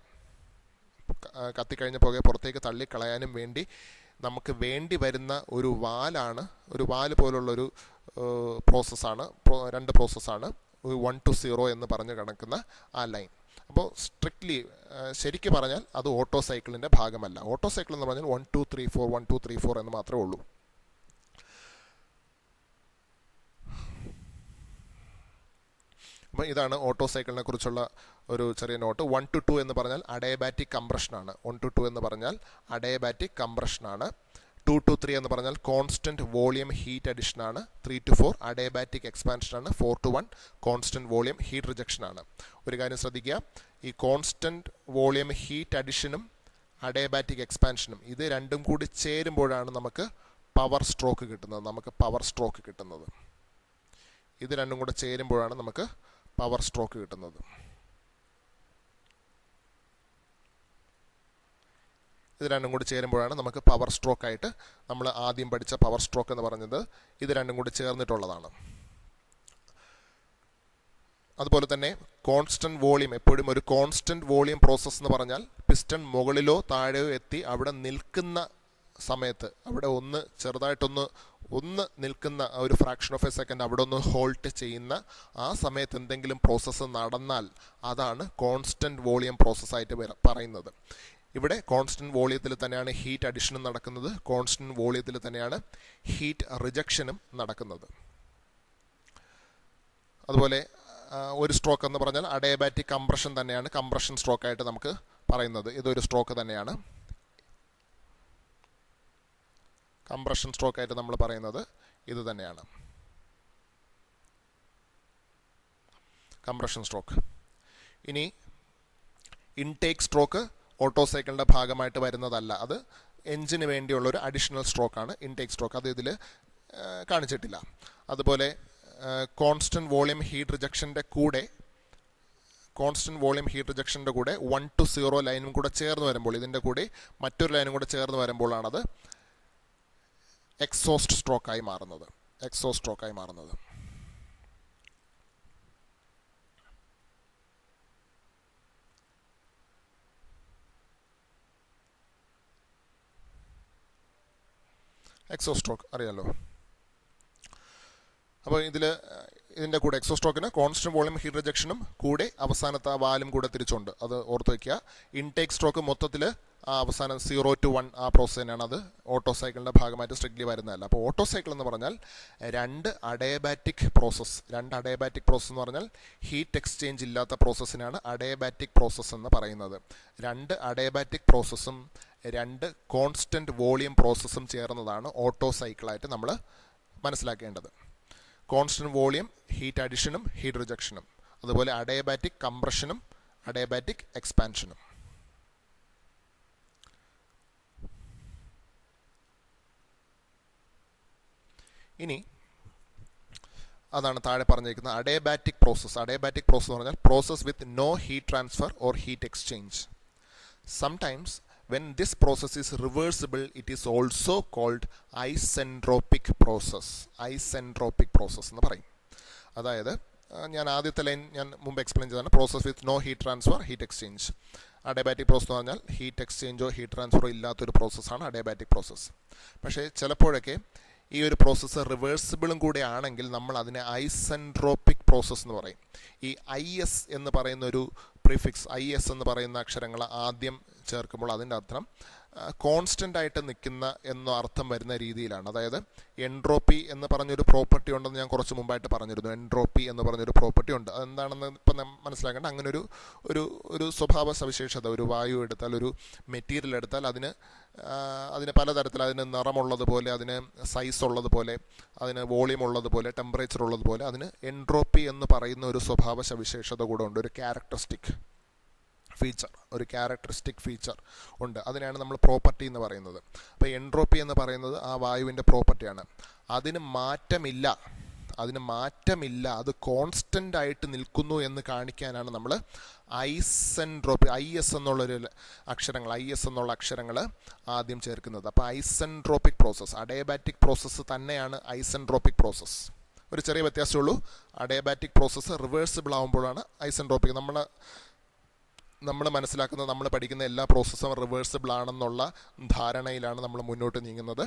കത്തിക്കഴിഞ്ഞ പുകയെ പുറത്തേക്ക് തള്ളിക്കളയാനും വേണ്ടി നമുക്ക് വേണ്ടി വരുന്ന ഒരു വാല് പോലുള്ളൊരു പ്രോസസ്സാണ്, 2 പ്രോസസ്സാണ് 1 to 0 എന്ന് പറഞ്ഞ് കിടക്കുന്ന ആ ലൈൻ. അപ്പോൾ സ്ട്രിക്ട്ലി ശരിക്കും പറഞ്ഞാൽ അത് ഓട്ടോ സൈക്കിളിൻ്റെ ഭാഗമല്ല. ഓട്ടോ സൈക്കിൾ എന്ന് പറഞ്ഞാൽ 1 2 3 4 1 2 3 4 എന്ന് മാത്രമേ ഉള്ളൂ. അപ്പോൾ ഇതാണ് ഓട്ടോ സൈക്കിളിനെ കുറിച്ചുള്ള ഒരു ചെറിയ നോട്ട്. 1 to 2 എന്ന് പറഞ്ഞാൽ അഡയബാറ്റിക് കംപ്രഷനാണ്. 1 to 2 എന്ന് പറഞ്ഞാൽ അഡയബാറ്റിക് കംപ്രഷനാണ്. 2 to 3 എന്ന് പറഞ്ഞാൽ കോൺസ്റ്റൻറ്റ് വോളിയം ഹീറ്റ് അഡിഷനാണ്. 3 to 4 അഡയബാറ്റിക് എക്സ്പാൻഷനാണ്. 4 to 1 കോൺസ്റ്റൻറ്റ് വോളിയം ഹീറ്റ് റിജക്ഷനാണ്. ഒരു കാര്യം ശ്രദ്ധിക്കുക, ഈ കോൺസ്റ്റൻറ്റ് വോളിയം ഹീറ്റ് അഡിഷനും അഡയബാറ്റിക് എക്സ്പാൻഷനും ഇത് രണ്ടും കൂടി ചേരുമ്പോഴാണ് നമുക്ക് പവർ സ്ട്രോക്ക് കിട്ടുന്നത്. ഇത് രണ്ടും കൂടെ ചേരുമ്പോഴാണ് നമുക്ക് പവർ സ്ട്രോക്ക് കിട്ടുന്നത്. ഇത് രണ്ടും കൂടി ചേരുമ്പോഴാണ് നമുക്ക് പവർ സ്ട്രോക്ക് ആയിട്ട്, നമ്മൾ ആദ്യം പഠിച്ച പവർ സ്ട്രോക്ക് എന്ന് പറഞ്ഞത് ഇത് രണ്ടും കൂടി ചേർന്നിട്ടുള്ളതാണ്. അതുപോലെ തന്നെ കോൺസ്റ്റൻറ്റ് വോളിയം, എപ്പോഴും ഒരു കോൺസ്റ്റൻറ്റ് വോളിയം പ്രോസസ്സ് എന്ന് പറഞ്ഞാൽ പിസ്റ്റൺ മുകളിലോ താഴെയോ എത്തി അവിടെ നിൽക്കുന്ന സമയത്ത്, അവിടെ ഒന്ന് നിൽക്കുന്ന ഒരു ഫ്രാക്ഷൻ ഓഫ് എ സെക്കൻഡ് അവിടെ ഒന്ന് ഹോൾട്ട് ചെയ്യുന്ന ആ സമയത്ത് എന്തെങ്കിലും പ്രോസസ്സ് നടന്നാൽ അതാണ് കോൺസ്റ്റൻറ്റ് വോളിയം പ്രോസസ്സായിട്ട് പറയുന്നത്. ഇവിടെ കോൺസ്റ്റൻറ്റ് വോളിയത്തിൽ തന്നെയാണ് ഹീറ്റ് അഡിഷനും നടക്കുന്നത്, കോൺസ്റ്റൻറ്റ് വോളിയത്തിൽ തന്നെയാണ് ഹീറ്റ് റിജക്ഷനും നടക്കുന്നത്. അതുപോലെ ഒരു സ്ട്രോക്ക് എന്ന് പറഞ്ഞാൽ അഡയബാറ്റിക് കംപ്രഷൻ തന്നെയാണ് കംപ്രഷൻ സ്ട്രോക്കായിട്ട് നമുക്ക് പറയുന്നത്. ഇതൊരു സ്ട്രോക്ക് തന്നെയാണ്. കംപ്രഷൻ സ്ട്രോക്കായിട്ട് നമ്മൾ പറയുന്നത് ഇത് തന്നെയാണ്, കംപ്രഷൻ സ്ട്രോക്ക്. ഇനി ഇൻടേക്ക് സ്ട്രോക്ക് ഓട്ടോ സൈക്കിളിൻ്റെ ഭാഗമായിട്ട് വരുന്നതല്ല. അത് എഞ്ചിന് വേണ്ടിയുള്ളൊരു അഡീഷണൽ സ്ട്രോക്കാണ് ഇൻടേക്ക് സ്ട്രോക്ക്. അത് ഇതിൽ കാണിച്ചിട്ടില്ല. അതുപോലെ കോൺസ്റ്റൻറ്റ് വോളിയം ഹീറ്റ് റിജക്ഷൻ്റെ കൂടെ 1 to 0 ലൈനും കൂടെ ചേർന്ന് വരുമ്പോൾ, ഇതിൻ്റെ കൂടെ മറ്റൊരു ലൈനും കൂടെ ചേർന്ന് വരുമ്പോഴാണത് എക്സോസ്റ്റ് സ്ട്രോക്കായി മാറുന്നത്. എക്സോസ്റ്റ് സ്ട്രോക്ക് അറിയാലോ. അപ്പോൾ ഇതിൻ്റെ കൂടെ എക്സോസ്ട്രോക്കിന് കോൺസ്റ്റൻറ്റ് വോളിയം ഹീറ്റ് റിജക്ഷനും കൂടെ അവസാനത്തെ ആ വാലും കൂടെ തിരിച്ചുണ്ട്. അത് ഓർത്ത് വയ്ക്കുക. ഇൻടേക്ക് സ്ട്രോക്ക് മൊത്തത്തിൽ ആ അവസാനം 0 to 1 ആ പ്രോസസ് തന്നെയാണ്. അത് ഓട്ടോ സൈക്കിളിൻ്റെ ഭാഗമായിട്ട് സ്ട്രിക്ട്ലി വരുന്നതല്ല. അപ്പോൾ ഓട്ടോ സൈക്കിൾ എന്ന് പറഞ്ഞാൽ രണ്ട് അഡയബാറ്റിക് പ്രോസസ്സ് എന്ന് പറഞ്ഞാൽ ഹീറ്റ് എക്സ്ചേഞ്ച് ഇല്ലാത്ത പ്രോസസ്സിനാണ് അഡയബാറ്റിക് പ്രോസസ്സ് എന്ന് പറയുന്നത്. രണ്ട് അഡയബാറ്റിക് പ്രോസസ്സും 2 കോൺസ്റ്റൻറ്റ് വോളിയം പ്രോസസ്സും ചേർന്നതാണ് ഓട്ടോ സൈക്കിളായിട്ട് നമ്മൾ മനസ്സിലാക്കേണ്ടത്. കോൺസ്റ്റൻറ്റ് വോളിയം ഹീറ്റ് അഡിഷനും ഹീറ്റ് റിജക്ഷനും, അതുപോലെ അഡയബാറ്റിക് കംപ്രഷനും അഡയബാറ്റിക് എക്സ്പാൻഷനും. ഇനി അതാണ് താഴെ പറഞ്ഞിരിക്കുന്നത് അഡയബാറ്റിക് പ്രോസസ്സ്. അഡയബാറ്റിക് പ്രോസസ്സ് എന്ന് പറഞ്ഞാൽ process with no heat transfer or heat exchange. Sometimes when this process is reversible, it is also called isentropic process എന്ന് പറയും. അതായത് ഞാൻ ആദ്യത്തെ ലൈൻ ഞാൻ മുമ്പ് എക്സ്പ്ലെയിൻ ചെയ്തതാണ്. Process with no heat transfer heat exchange. Adiabatic process എന്ന് പറഞ്ഞാൽ ഹീറ്റ് എക്സ്ചേഞ്ചോ ഹീറ്റ് ട്രാൻസ്ഫറോ ഇല്ലാത്തൊരു പ്രോസസ്സാണ് അഡിയാബാറ്റിക് പ്രോസസ്സ്. പക്ഷേ ചിലപ്പോഴൊക്കെ ഈ ഒരു പ്രോസസ്സ് റിവേഴ്സിബിളും കൂടെ ആണെങ്കിൽ നമ്മൾ അതിനെ ഐസെൻട്രോപ്പിക് പ്രോസസ്സ് എന്ന് പറയും. ഈ IS എന്ന് പറയുന്ന ഒരു പ്രിഫിക്സ്, IS എന്ന് പറയുന്ന അക്ഷരങ്ങൾ ആദ്യം ചേർക്കുമ്പോൾ അതിൻ്റെ അർത്ഥം കോൺസ്റ്റൻ്റ് ആയിട്ട് നിൽക്കുന്ന എന്ന അർത്ഥം വരുന്ന രീതിയിലാണ്. അതായത് എൻട്രോപ്പി എന്ന് പറഞ്ഞൊരു പ്രോപ്പർട്ടി ഉണ്ടെന്ന് ഞാൻ കുറച്ച് മുമ്പായിട്ട് പറഞ്ഞിരുന്നു. എൻട്രോപ്പി എന്ന് പറഞ്ഞൊരു പ്രോപ്പർട്ടി ഉണ്ട്. അതെന്താണെന്ന് ഇപ്പം മനസ്സിലാക്കേണ്ട. അങ്ങനെ ഒരു സ്വഭാവ സവിശേഷത, ഒരു വായു എടുത്താൽ, ഒരു മെറ്റീരിയൽ എടുത്താൽ അതിന് പലതരത്തിൽ, അതിന് നിറമുള്ളതുപോലെ, അതിന് സൈസ് ഉള്ളതുപോലെ, അതിന് വോളിയം ഉള്ളതുപോലെ, ടെമ്പറേച്ചർ ഉള്ളതുപോലെ അതിന് എൻട്രോപ്പി എന്ന് പറയുന്ന ഒരു സ്വഭാവ സവിശേഷത കൂടെ ഉണ്ട്. ഒരു ക്യാരക്ടറിസ്റ്റിക് ഫീച്ചർ ഉണ്ട്. അതിനാണ് നമ്മൾ പ്രോപ്പർട്ടി എന്ന് പറയുന്നത്. അപ്പോൾ എൻട്രോപ്പി എന്ന് പറയുന്നത് ആ വായുവിൻ്റെ പ്രോപ്പർട്ടിയാണ്. അതിന് മാറ്റമില്ല, അത് കോൺസ്റ്റൻ്റ് ആയിട്ട് നിൽക്കുന്നു എന്ന് കാണിക്കാനാണ് നമ്മൾ ഐസെൻട്രോപ്പി, IS എന്നുള്ള അക്ഷരങ്ങൾ ആദ്യം ചേർക്കുന്നത്. അപ്പോൾ ഐസെൻട്രോപ്പിക് പ്രോസസ്സ്, അഡിയാബാറ്റിക് പ്രോസസ്സ് തന്നെയാണ് ഐസെൻട്രോപ്പിക് പ്രോസസ്സ്. ഒരു ചെറിയ വ്യത്യാസമേ ഉള്ളൂ. അഡിയാബാറ്റിക് പ്രോസസ്സ് റിവേഴ്സിബിൾ ആകുമ്പോഴാണ് ഐസെൻട്രോപ്പിക്. നമ്മൾ മനസ്സിലാക്കുന്നത്, നമ്മൾ പഠിക്കുന്ന എല്ലാ പ്രോസസ്സും റിവേഴ്സിബിൾ ആണെന്നുള്ള ധാരണയിലാണ് നമ്മൾ മുന്നോട്ട് നീങ്ങുന്നത്.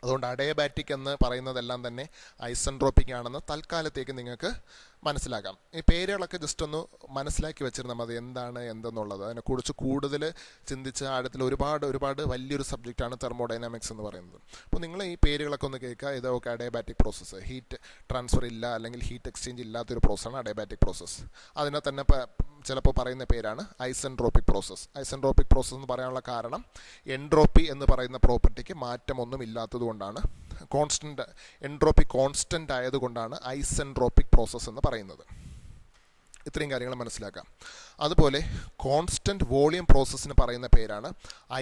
അതുകൊണ്ട് അഡിയാബാറ്റിക് എന്ന് പറയുന്നതെല്ലാം തന്നെ ഐസെൻട്രോപ്പിക് ആണെന്ന് തൽക്കാലത്തേക്ക് നിങ്ങൾക്ക് മനസ്സിലാക്കാം. ഈ പേരുകളൊക്കെ ജസ്റ്റ് ഒന്ന് മനസ്സിലാക്കി വെച്ചിരുന്നാൽ മതി, എന്തെന്നുള്ളത്. അതിനെക്കുറിച്ച് കൂടുതൽ ചിന്തിച്ച ആഴത്തിൽ ഒരുപാട് വലിയൊരു സബ്ജക്റ്റാണ് തെർമോഡൈനാമിക്സ് എന്ന് പറയുന്നത്. അപ്പോൾ നിങ്ങൾ ഈ പേരുകളൊക്കെ ഒന്ന് കേൾക്കുക. ഇതൊക്കെ അഡിയാബാറ്റിക് പ്രോസസ്സ്, ഹീറ്റ് ട്രാൻസ്ഫർ ഇല്ല അല്ലെങ്കിൽ ഹീറ്റ് എക്സ്ചേഞ്ച് ഇല്ലാത്തൊരു പ്രോസസ്സാണ് അഡിയാബാറ്റിക് പ്രോസസ്സ്. അതിനെ തന്നെ ചിലപ്പോൾ പറയുന്ന പേരാണ് ഐസെൻട്രോപ്പിക് പ്രോസസ്സ്. ഐസെൻട്രോപ്പിക് പ്രോസസ്സ് എന്ന് പറയാനുള്ള കാരണം എൻട്രോപ്പി എന്ന് പറയുന്ന പ്രോപ്പർട്ടിക്ക് മാറ്റമൊന്നും ഇല്ലാത്തതുകൊണ്ടാണ്. എൻട്രോപ്പി കോൺസ്റ്റൻ്റ് ആയതുകൊണ്ടാണ് ഐസെൻട്രോപ്പിക് പ്രോസസ്സ് എന്ന് പറയുന്നത്. ഇത്രയും കാര്യങ്ങൾ മനസ്സിലാക്കാം. അതുപോലെ കോൺസ്റ്റൻറ്റ് വോളിയം പ്രോസസ്സിന് പറയുന്ന പേരാണ്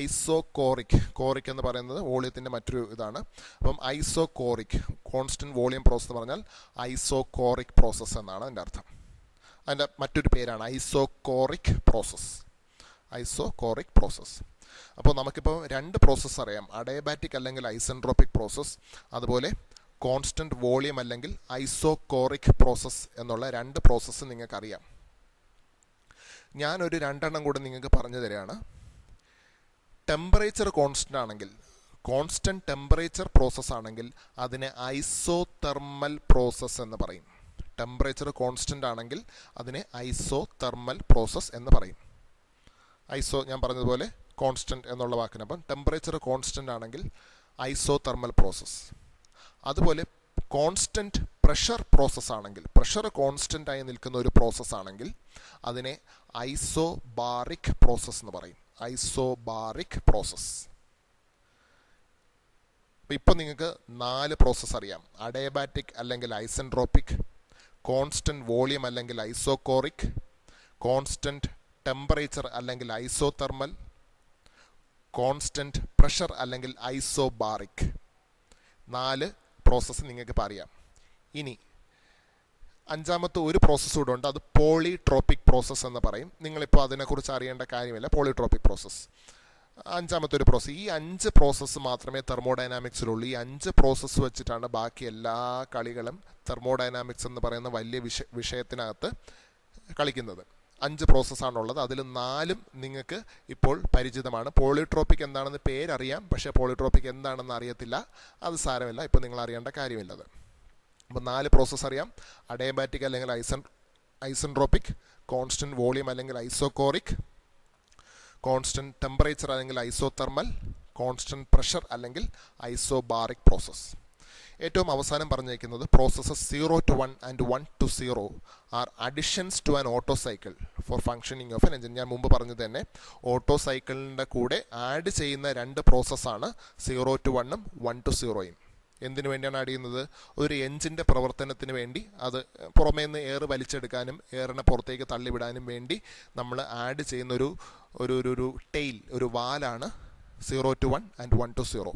ഐസോകോറിക്. കോറിക് എന്ന് പറയുന്നത് വോളിയത്തിൻ്റെ മറ്റൊരു ഇതാണ്. അപ്പം ഐസോകോറിക്, കോൺസ്റ്റൻറ്റ് വോളിയം പ്രോസസ്സ് എന്ന് പറഞ്ഞാൽ ഐസോകോറിക് പ്രോസസ്സ് എന്നാണ് അതിൻ്റെ അർത്ഥം. അതിൻ്റെ മറ്റൊരു പേരാണ് ഐസോകോറിക് പ്രോസസ്സ്. അപ്പോൾ നമുക്കിപ്പോൾ രണ്ട് പ്രോസസ്സ് അറിയാം. അഡിയാബാറ്റിക് അല്ലെങ്കിൽ ഐസെൻട്രോപ്പിക് പ്രോസസ്സ്, അതുപോലെ കോൺസ്റ്റൻറ്റ് വോളിയം അല്ലെങ്കിൽ ഐസോകോറിക് പ്രോസസ്സ് എന്നുള്ള രണ്ട് പ്രോസസ്സ് നിങ്ങൾക്കറിയാം. ഞാനൊരു രണ്ടെണ്ണം കൂടെ നിങ്ങൾക്ക് പറഞ്ഞു തരികയാണ്. ടെമ്പറേച്ചർ കോൺസ്റ്റൻ്റ് ആണെങ്കിൽ, കോൺസ്റ്റൻറ്റ് ടെമ്പറേച്ചർ പ്രോസസ്സ് ആണെങ്കിൽ അതിനെ ഐസോതെർമൽ പ്രോസസ്സ് എന്ന് പറയും. ടെമ്പറേച്ചർ കോൺസ്റ്റൻ്റ് ആണെങ്കിൽ അതിനെ ഐസോതെർമൽ പ്രോസസ്സ് എന്ന് പറയും. ഞാൻ പറഞ്ഞതുപോലെ കോൺസ്റ്റൻറ്റ് എന്നുള്ള വാക്കിന്. അപ്പം ടെമ്പറേച്ചർ കോൺസ്റ്റൻ്റ് ആണെങ്കിൽ ഐസോതെർമൽ പ്രോസസ്സ്. അതുപോലെ കോൺസ്റ്റൻറ്റ് പ്രഷർ പ്രോസസ്സ് ആണെങ്കിൽ, പ്രഷർ കോൺസ്റ്റൻ്റ് ആയി നിൽക്കുന്ന ഒരു പ്രോസസ്സ് ആണെങ്കിൽ അതിനെ ഐസോബാറിക് പ്രോസസ്സ് എന്ന് പറയും. Isobaric process. ഇപ്പം നിങ്ങൾക്ക് 4 പ്രോസസ്സ് അറിയാം. അഡിയാബാറ്റിക് അല്ലെങ്കിൽ ഐസെൻട്രോപ്പിക്, കോൺസ്റ്റൻറ്റ് വോളിയം അല്ലെങ്കിൽ ഐസോകോറിക്, കോൺസ്റ്റൻറ്റ് ടെമ്പറേച്ചർ അല്ലെങ്കിൽ ഐസോതെർമൽ, കോൺസ്റ്റൻറ്റ് പ്രഷർ അല്ലെങ്കിൽ ഐസോബാറിക്. 4 പ്രോസസ്സ് നിങ്ങൾക്ക് പറയാം. ഇനി അഞ്ചാമത്തെ ഒരു പ്രോസസ്സ് കൂടെ ഉണ്ട്. അത് പോളിട്രോപ്പിക് പ്രോസസ്സ് എന്ന് പറയും. നിങ്ങളിപ്പോൾ അതിനെക്കുറിച്ച് അറിയേണ്ട കാര്യമില്ല. പോളിട്രോപ്പിക് പ്രോസസ്സ് അഞ്ചാമത്തെ ഒരു പ്രോസസ്സ്. ഈ 5 പ്രോസസ്സ് മാത്രമേ തെർമോഡൈനാമിക്സിലുള്ളൂ. ഈ 5 പ്രോസസ്സ് വെച്ചിട്ടാണ് ബാക്കി എല്ലാ കളികളും തെർമോഡൈനാമിക്സ് എന്ന് പറയുന്ന വലിയ വിഷയത്തിനകത്ത് കളിക്കുന്നത്. 5 പ്രോസസ്സാണുള്ളത്. അതിൽ 4 നിങ്ങൾക്ക് ഇപ്പോൾ പരിചിതമാണ്. പോളിട്രോപ്പിക് എന്താണെന്ന് പേരറിയാം, പക്ഷേ പോളിട്രോപ്പിക് എന്താണെന്ന് അറിയത്തില്ല. അത് സാരമില്ല, ഇപ്പോൾ നിങ്ങൾ അറിയേണ്ട കാര്യമില്ലത്. അപ്പോൾ 4 പ്രോസസ്സ് അറിയാം. അഡിയാബാറ്റിക് അല്ലെങ്കിൽ ഐസെൻട്രോപ്പിക്, കോൺസ്റ്റൻറ്റ് വോളിയം അല്ലെങ്കിൽ ഐസോകോറിക്, കോൺസ്റ്റൻറ്റ് ടെമ്പറേച്ചർ അല്ലെങ്കിൽ ഐസോതെർമൽ, കോൺസ്റ്റൻറ്റ് പ്രഷർ അല്ലെങ്കിൽ ഐസോബാറിക് പ്രോസസ്സ്. ഏറ്റവും അവസാനം പറഞ്ഞിരിക്കുന്നത് processes 0 to 1 and 1 to 0 are additions to an Otto cycle for functioning of an engine. ഞാൻ മുമ്പ് പറഞ്ഞത് തന്നെ ഓട്ടോ സൈക്കിളിൻ്റെ കൂടെ ആഡ് ചെയ്യുന്ന 2 പ്രോസസ്സാണ് 0 to 1 1 to 0. എന്തിനു വേണ്ടിയാണ് ആഡ് ചെയ്യുന്നത്? ഒരു എഞ്ചിൻ്റെ പ്രവർത്തനത്തിന് വേണ്ടി, അത് പുറമേ നിന്ന് എയർ വലിച്ചെടുക്കാനും എയറിനെ പുറത്തേക്ക് തള്ളിവിടാനും വേണ്ടി നമ്മൾ ആഡ് ചെയ്യുന്ന ഒരു ടെയിൽ, ഒരു വാലാണ് 0 to 1 and 1 to 0.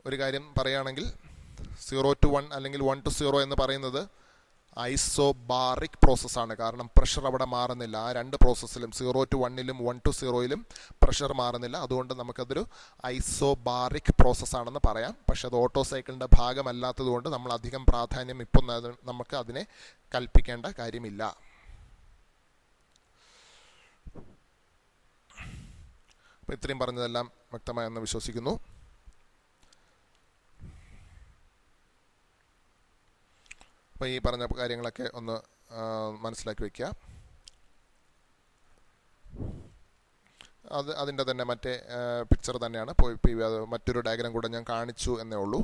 ഒരു കാര്യം പറയുകയാണെങ്കിൽ 0 to 1 അല്ലെങ്കിൽ 1 to 0 എന്ന് പറയുന്നത് ഐസോബാറിക് പ്രോസസ്സാണ്. കാരണം പ്രഷർ അവിടെ മാറുന്നില്ല. ആ രണ്ട് പ്രോസസ്സിലും 0 to 1ലും 1 to 0ലും പ്രഷർ മാറുന്നില്ല. അതുകൊണ്ട് നമുക്കതൊരു ഐസോബാറിക് പ്രോസസ്സാണെന്ന് പറയാം. പക്ഷെ അത് ഓട്ടോ സൈക്കിളിൻ്റെ ഭാഗമല്ലാത്തത് കൊണ്ട് നമ്മൾ അധികം പ്രാധാന്യം ഇപ്പം നമുക്ക് അതിനെ കൽപ്പിക്കേണ്ട കാര്യമില്ല. അപ്പോൾ ഇത്രയും പറഞ്ഞതെല്ലാം വ്യക്തമായെന്ന് വിശ്വസിക്കുന്നു. അപ്പോൾ ഈ പറഞ്ഞ കാര്യങ്ങളൊക്കെ ഒന്ന് മനസ്സിലാക്കി വയ്ക്കുക. അതിൻ്റെ തന്നെ മറ്റേ പിക്ചർ തന്നെയാണ്. അത് മറ്റൊരു ഡയഗ്രാം കൂടെ ഞാൻ കാണിച്ചു എന്നേ ഉള്ളൂ.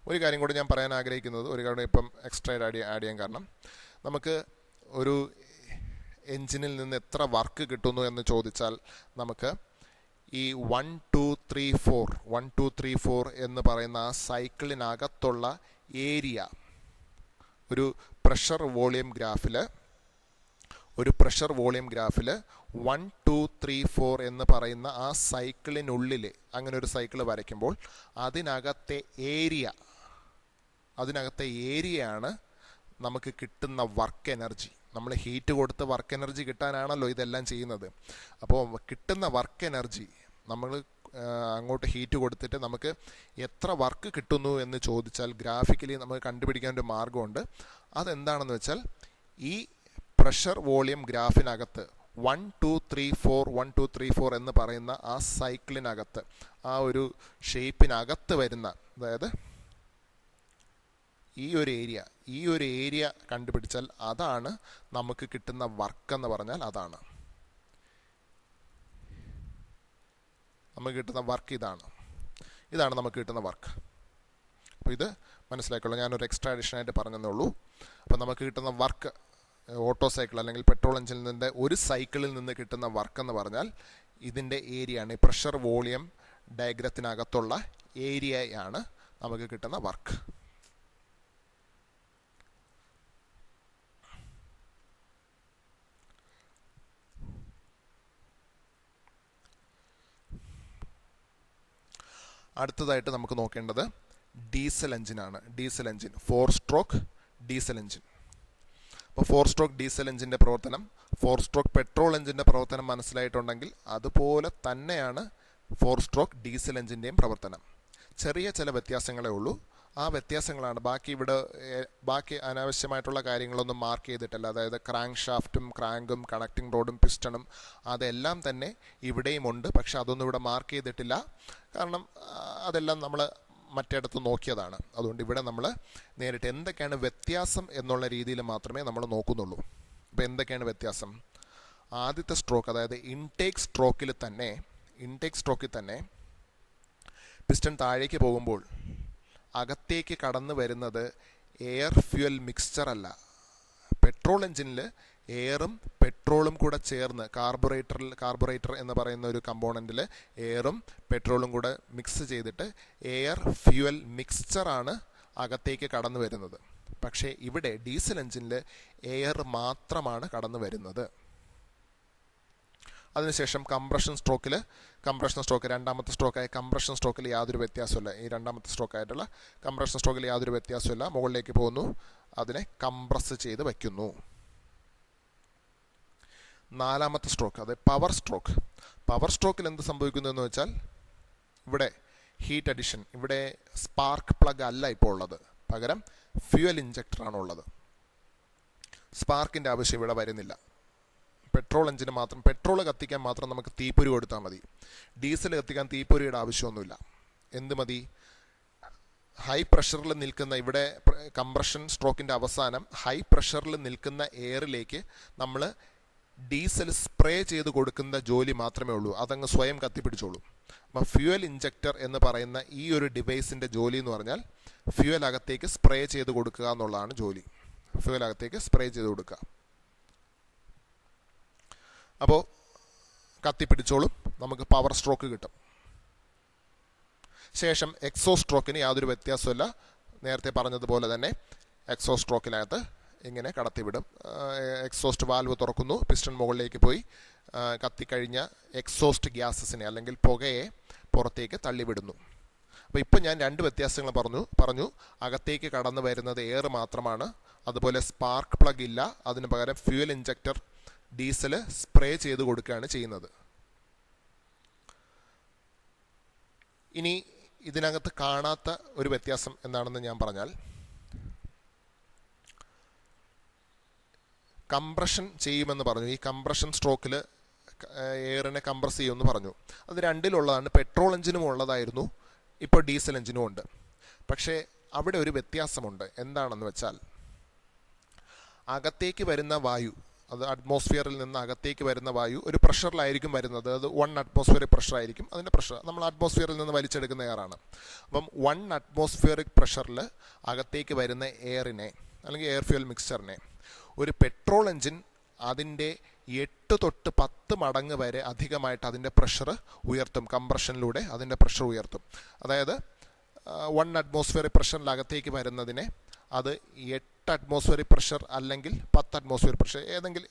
ഒരു കാര്യം കൂടി ഞാൻ പറയാൻ ആഗ്രഹിക്കുന്നത്, ഒരു കാര്യം ഇപ്പം എക്സ്ട്രാ ആഡ് ചെയ്യാൻ കാരണം, നമുക്ക് ഒരു എൻജിനിൽ നിന്ന് എത്ര വർക്ക് കിട്ടുന്നു എന്ന് ചോദിച്ചാൽ നമുക്ക് ഈ 1 2 3 4 എന്ന് പറയുന്ന ആ സൈക്കിളിനകത്തുള്ള ഏരിയ ഒരു പ്രഷർ വോളിയം ഗ്രാഫിൽ 1 2 3 4 എന്ന് പറയുന്ന ആ സൈക്കിളിനുള്ളിൽ അങ്ങനെ ഒരു സൈക്കിൾ വരയ്ക്കുമ്പോൾ അതിനകത്തെ ഏരിയയാണ് നമുക്ക് കിട്ടുന്ന വർക്ക് എനർജി. നമ്മൾ ഹീറ്റ് കൊടുത്ത് വർക്ക് എനർജി കിട്ടാനാണല്ലോ ഇതെല്ലാം ചെയ്യുന്നത്. അപ്പോൾ കിട്ടുന്ന വർക്ക് എനർജി നമ്മൾ അങ്ങോട്ട് ഹീറ്റ് കൊടുത്തിട്ട് നമുക്ക് എത്ര വർക്ക് കിട്ടുന്നു എന്ന് ചോദിച്ചാൽ ഗ്രാഫിക്കലി നമുക്ക് കണ്ടുപിടിക്കാൻ ഒരു മാർഗമുണ്ട്. അതെന്താണെന്ന് വെച്ചാൽ ഈ പ്രഷർ വോളിയം ഗ്രാഫിനകത്ത് 1 2 3 4 എന്ന് പറയുന്ന ആ സൈക്കിളിനകത്ത് ആ ഒരു ഷേപ്പിനകത്ത് വരുന്ന, അതായത് ഈ ഒരു ഏരിയ കണ്ടുപിടിച്ചാൽ അതാണ് നമുക്ക് കിട്ടുന്ന വർക്ക് എന്ന് പറഞ്ഞാൽ അതാണ് നമുക്ക് കിട്ടുന്ന വർക്ക്. ഇതാണ് നമുക്ക് കിട്ടുന്ന വർക്ക്. അപ്പോൾ ഇത് മനസ്സിലാക്കുള്ളൂ. ഞാനൊരു എക്സ്ട്രാ അഡീഷനായിട്ട് പറഞ്ഞതേ ഉള്ളൂ. അപ്പോൾ നമുക്ക് കിട്ടുന്ന വർക്ക് ഓട്ടോ സൈക്കിൾ അല്ലെങ്കിൽ പെട്രോൾ എഞ്ചിനിൻ്റെ ഒരു സൈക്കിളിൽ നിന്ന് കിട്ടുന്ന വർക്ക് എന്ന് പറഞ്ഞാൽ ഇതിൻ്റെ ഏരിയയാണ്. ഈ പ്രഷർ വോളിയം ഡയഗ്രത്തിനകത്തുള്ള ഏരിയയാണ് നമുക്ക് കിട്ടുന്ന വർക്ക്. അടുത്തതായിട്ട് നമുക്ക് നോക്കേണ്ടത് ഡീസൽ എഞ്ചിനാണ്. 4 സ്ട്രോക്ക് ഡീസൽ എഞ്ചിൻ. അപ്പോൾ 4 സ്ട്രോക്ക് ഡീസൽ എഞ്ചിൻ്റെ പ്രവർത്തനം 4 സ്ട്രോക്ക് പെട്രോൾ എഞ്ചിൻ്റെ പ്രവർത്തനം മനസ്സിലായിട്ടുണ്ടെങ്കിൽ അതുപോലെ തന്നെയാണ് 4 സ്ട്രോക്ക് ഡീസൽ എഞ്ചിൻ്റെയും പ്രവർത്തനം. ചെറിയ ചില വ്യത്യാസങ്ങളേ ഉള്ളൂ. ആ വ്യത്യാസങ്ങളാണ് ബാക്കി അനാവശ്യമായിട്ടുള്ള കാര്യങ്ങളൊന്നും മാർക്ക് ചെയ്തിട്ടില്ല. അതായത് ക്രാങ്ക് ഷാഫ്റ്റും ക്രാങ്കും കണക്റ്റിംഗ് റോഡും പിസ്റ്റണും അതെല്ലാം തന്നെ ഇവിടെയും ഉണ്ട്. പക്ഷെ അതൊന്നും ഇവിടെ മാർക്ക് ചെയ്തിട്ടില്ല. കാരണം അതെല്ലാം നമ്മൾ മറ്റിടത്ത് നോക്കിയതാണ്. അതുകൊണ്ട് ഇവിടെ നമ്മൾ നേരിട്ട് എന്തൊക്കെയാണ് വ്യത്യാസം എന്നുള്ള രീതിയിൽ മാത്രമേ നമ്മൾ നോക്കുന്നുള്ളൂ. അപ്പോൾ എന്തൊക്കെയാണ് വ്യത്യാസം? ആദ്യത്തെ സ്ട്രോക്ക്, അതായത് ഇൻടേക്ക് സ്ട്രോക്കിൽ തന്നെ പിസ്റ്റൺ താഴേക്ക് പോകുമ്പോൾ അകത്തേക്ക് കടന്നു വരുന്നത് എയർ ഫ്യൂൽ മിക്സ്ചർ അല്ല. പെട്രോൾ എഞ്ചിനിൽ എയറും പെട്രോളും കൂടെ ചേർന്ന് കാർബറേറ്റർ എന്ന് പറയുന്ന ഒരു കമ്പോണൻറ്റിൽ എയറും പെട്രോളും കൂടെ മിക്സ് ചെയ്തിട്ട് എയർ ഫ്യൂൽ മിക്സ്ചറാണ് അകത്തേക്ക് കടന്നു വരുന്നത്. പക്ഷേ ഇവിടെ ഡീസൽ എഞ്ചിനിൽ എയർ മാത്രമാണ് കടന്നു വരുന്നത്. അതിനുശേഷം കംപ്രഷൻ സ്ട്രോക്ക് രണ്ടാമത്തെ സ്ട്രോക്കായ കംപ്രഷൻ സ്ട്രോക്കിൽ യാതൊരു വ്യത്യാസമില്ല. ഈ രണ്ടാമത്തെ സ്ട്രോക്കായിട്ടുള്ള കംപ്രഷൻ സ്ട്രോക്കിൽ യാതൊരു വ്യത്യാസമില്ല. മുകളിലേക്ക് പോകുന്നു, അതിനെ കംപ്രസ് ചെയ്ത് വയ്ക്കുന്നു. നാലാമത്തെ സ്ട്രോക്ക്, അത് പവർ സ്ട്രോക്കിൽ എന്ത് സംഭവിക്കുന്നു എന്ന് വെച്ചാൽ ഇവിടെ ഹീറ്റ് അഡിഷൻ, ഇവിടെ സ്പാർക്ക് പ്ലഗ് അല്ല ഇപ്പോൾ ഉള്ളത്, പകരം ഫ്യൂവൽ ഇഞ്ചക്ടറാണ് ഉള്ളത്. സ്പാർക്കിൻ്റെ ആവശ്യം ഇവിടെ വരുന്നില്ല. പെട്രോൾ എഞ്ചിന് മാത്രം, പെട്രോൾ കത്തിക്കാൻ മാത്രം നമുക്ക് തീപ്പൊരി കൊടുത്താൽ മതി. ഡീസൽ കത്തിക്കാൻ തീപ്പൊരിയുടെ ആവശ്യമൊന്നുമില്ല. എന്ത് മതി? ഹൈ പ്രഷറിൽ നിൽക്കുന്ന, ഇവിടെ കംപ്രഷൻ സ്ട്രോക്കിൻ്റെ അവസാനം ഹൈ പ്രഷറിൽ നിൽക്കുന്ന എയറിലേക്ക് നമ്മൾ ഡീസൽ സ്പ്രേ ചെയ്ത് കൊടുക്കുന്ന ജോലി മാത്രമേ ഉള്ളൂ. അതങ്ങ് സ്വയം കത്തിപ്പിടിച്ചോളൂ. അപ്പം ഫ്യൂവൽ ഇഞ്ചക്ടർ എന്ന് പറയുന്ന ഈ ഒരു ഡിവൈസിൻ്റെ ജോലി എന്ന് പറഞ്ഞാൽ ഫ്യൂവൽ അകത്തേക്ക് സ്പ്രേ ചെയ്ത് കൊടുക്കുക എന്നുള്ളതാണ് ജോലി. ഫ്യൂവൽ അകത്തേക്ക് സ്പ്രേ ചെയ്ത് കൊടുക്കുക. അപ്പോൾ കത്തിപ്പിടിച്ചോളും, നമുക്ക് പവർ സ്ട്രോക്ക് കിട്ടും. ശേഷം എക്സോസ്റ്റ് സ്ട്രോക്കിന് യാതൊരു വ്യത്യാസമില്ല. നേരത്തെ പറഞ്ഞതുപോലെ തന്നെ എക്സോസ്റ്റ് സ്ട്രോക്കിനകത്ത് ഇങ്ങനെ കടത്തിവിടും. എക്സോസ്റ്റ് വാൽവ് തുറക്കുന്നു, പിസ്റ്റൺ മുകളിലേക്ക് പോയി കത്തിക്കഴിഞ്ഞ എക്സോസ്റ്റ് ഗ്യാസസിനെ അല്ലെങ്കിൽ പുകയെ പുറത്തേക്ക് തള്ളിവിടുന്നു. അപ്പോൾ ഇപ്പം ഞാൻ രണ്ട് വ്യത്യാസങ്ങൾ പറഞ്ഞു. അകത്തേക്ക് കടന്നു വരുന്നത് എയർ മാത്രമാണ്. അതുപോലെ സ്പാർക്ക് പ്ലഗ് ഇല്ല. അതിന് പകരം ഫ്യൂവൽ ഇഞ്ചക്ടർ ഡീസൽ സ്പ്രേ ചെയ്ത് കൊടുക്കുകയാണ് ചെയ്യുന്നത്. ഇനി ഇതിനകത്ത് കാണാത്ത ഒരു വ്യത്യാസം എന്താണെന്ന് ഞാൻ പറഞ്ഞാൽ, കംപ്രഷൻ ചെയ്യുമെന്ന് പറഞ്ഞു. ഈ കംപ്രഷൻ സ്ട്രോക്കിൽ എയറിനെ കംപ്രസ് ചെയ്യുമെന്ന് പറഞ്ഞു. അത് രണ്ടിലുള്ളതാണ്. പെട്രോൾ എഞ്ചിനും ഉള്ളതായിരുന്നു, ഇപ്പോൾ ഡീസൽ എഞ്ചിനും ഉണ്ട്. പക്ഷേ അവിടെ ഒരു വ്യത്യാസമുണ്ട്. എന്താണെന്ന് വെച്ചാൽ, അകത്തേക്ക് വരുന്ന വായു, അത് അറ്റ്മോസ്ഫിയറിൽ നിന്ന് അകത്തേക്ക് വരുന്ന വായു ഒരു പ്രഷറിലായിരിക്കും വരുന്നത്. അത് 1 അറ്റ്മോസ്ഫിയറിക് പ്രഷർ ആയിരിക്കും. അതിൻ്റെ പ്രഷർ നമ്മൾ അറ്റ്മോസ്ഫിയറിൽ നിന്ന് വലിച്ചെടുക്കുന്ന എയറാണ്. അപ്പം 1 അറ്റ്മോസ്ഫിയറിക് പ്രഷറിൽ അകത്തേക്ക് വരുന്ന എയറിനെ അല്ലെങ്കിൽ എയർ ഫ്യൂൽ മിക്സ്ചറിനെ ഒരു പെട്രോൾ എഞ്ചിൻ അതിൻ്റെ 8 തൊട്ട് 10 മടങ്ങ് വരെ അധികമായിട്ട് അതിൻ്റെ പ്രഷർ ഉയർത്തും. കംപ്രഷനിലൂടെ അതിൻ്റെ പ്രഷർ ഉയർത്തും. അതായത് 1 അറ്റ്മോസ്ഫിയറിക് പ്രഷറിനകത്തേക്ക് വരുന്നതിനെ അത് 8 അറ്റ്മോസ്ഫിയറിക് പ്രഷർ അല്ലെങ്കിൽ 10 അറ്റ്മോസ്ഫിയർ പ്രഷർ, ഏതെങ്കിലും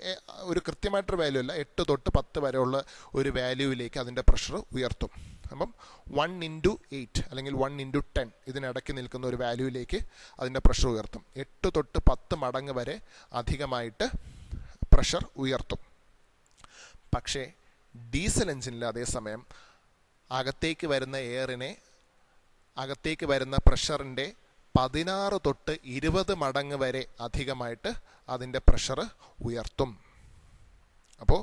ഒരു കൃത്യമായിട്ടൊരു വാല്യൂ അല്ല, 8 തൊട്ട് 10 വരെയുള്ള ഒരു വാല്യൂവിലേക്ക് അതിൻ്റെ പ്രഷർ ഉയർത്തും. അപ്പം 1 × 8 അല്ലെങ്കിൽ 1 × 10 ഇതിനിടയ്ക്ക് നിൽക്കുന്ന ഒരു വാല്യൂവിലേക്ക് അതിൻ്റെ പ്രഷർ ഉയർത്തും. 8 തൊട്ട് 10 മടങ്ങ് വരെ അധികമായിട്ട് പ്രഷർ ഉയർത്തും. പക്ഷേ ഡീസൽ എഞ്ചിനിൽ അതേസമയം അകത്തേക്ക് വരുന്ന എയറിനെ അകത്തേക്ക് വരുന്ന പ്രഷറിൻ്റെ 16 തൊട്ട് 20 മടങ്ങ് വരെ അധികമായിട്ട് അതിൻ്റെ പ്രഷർ ഉയർത്തും. അപ്പോൾ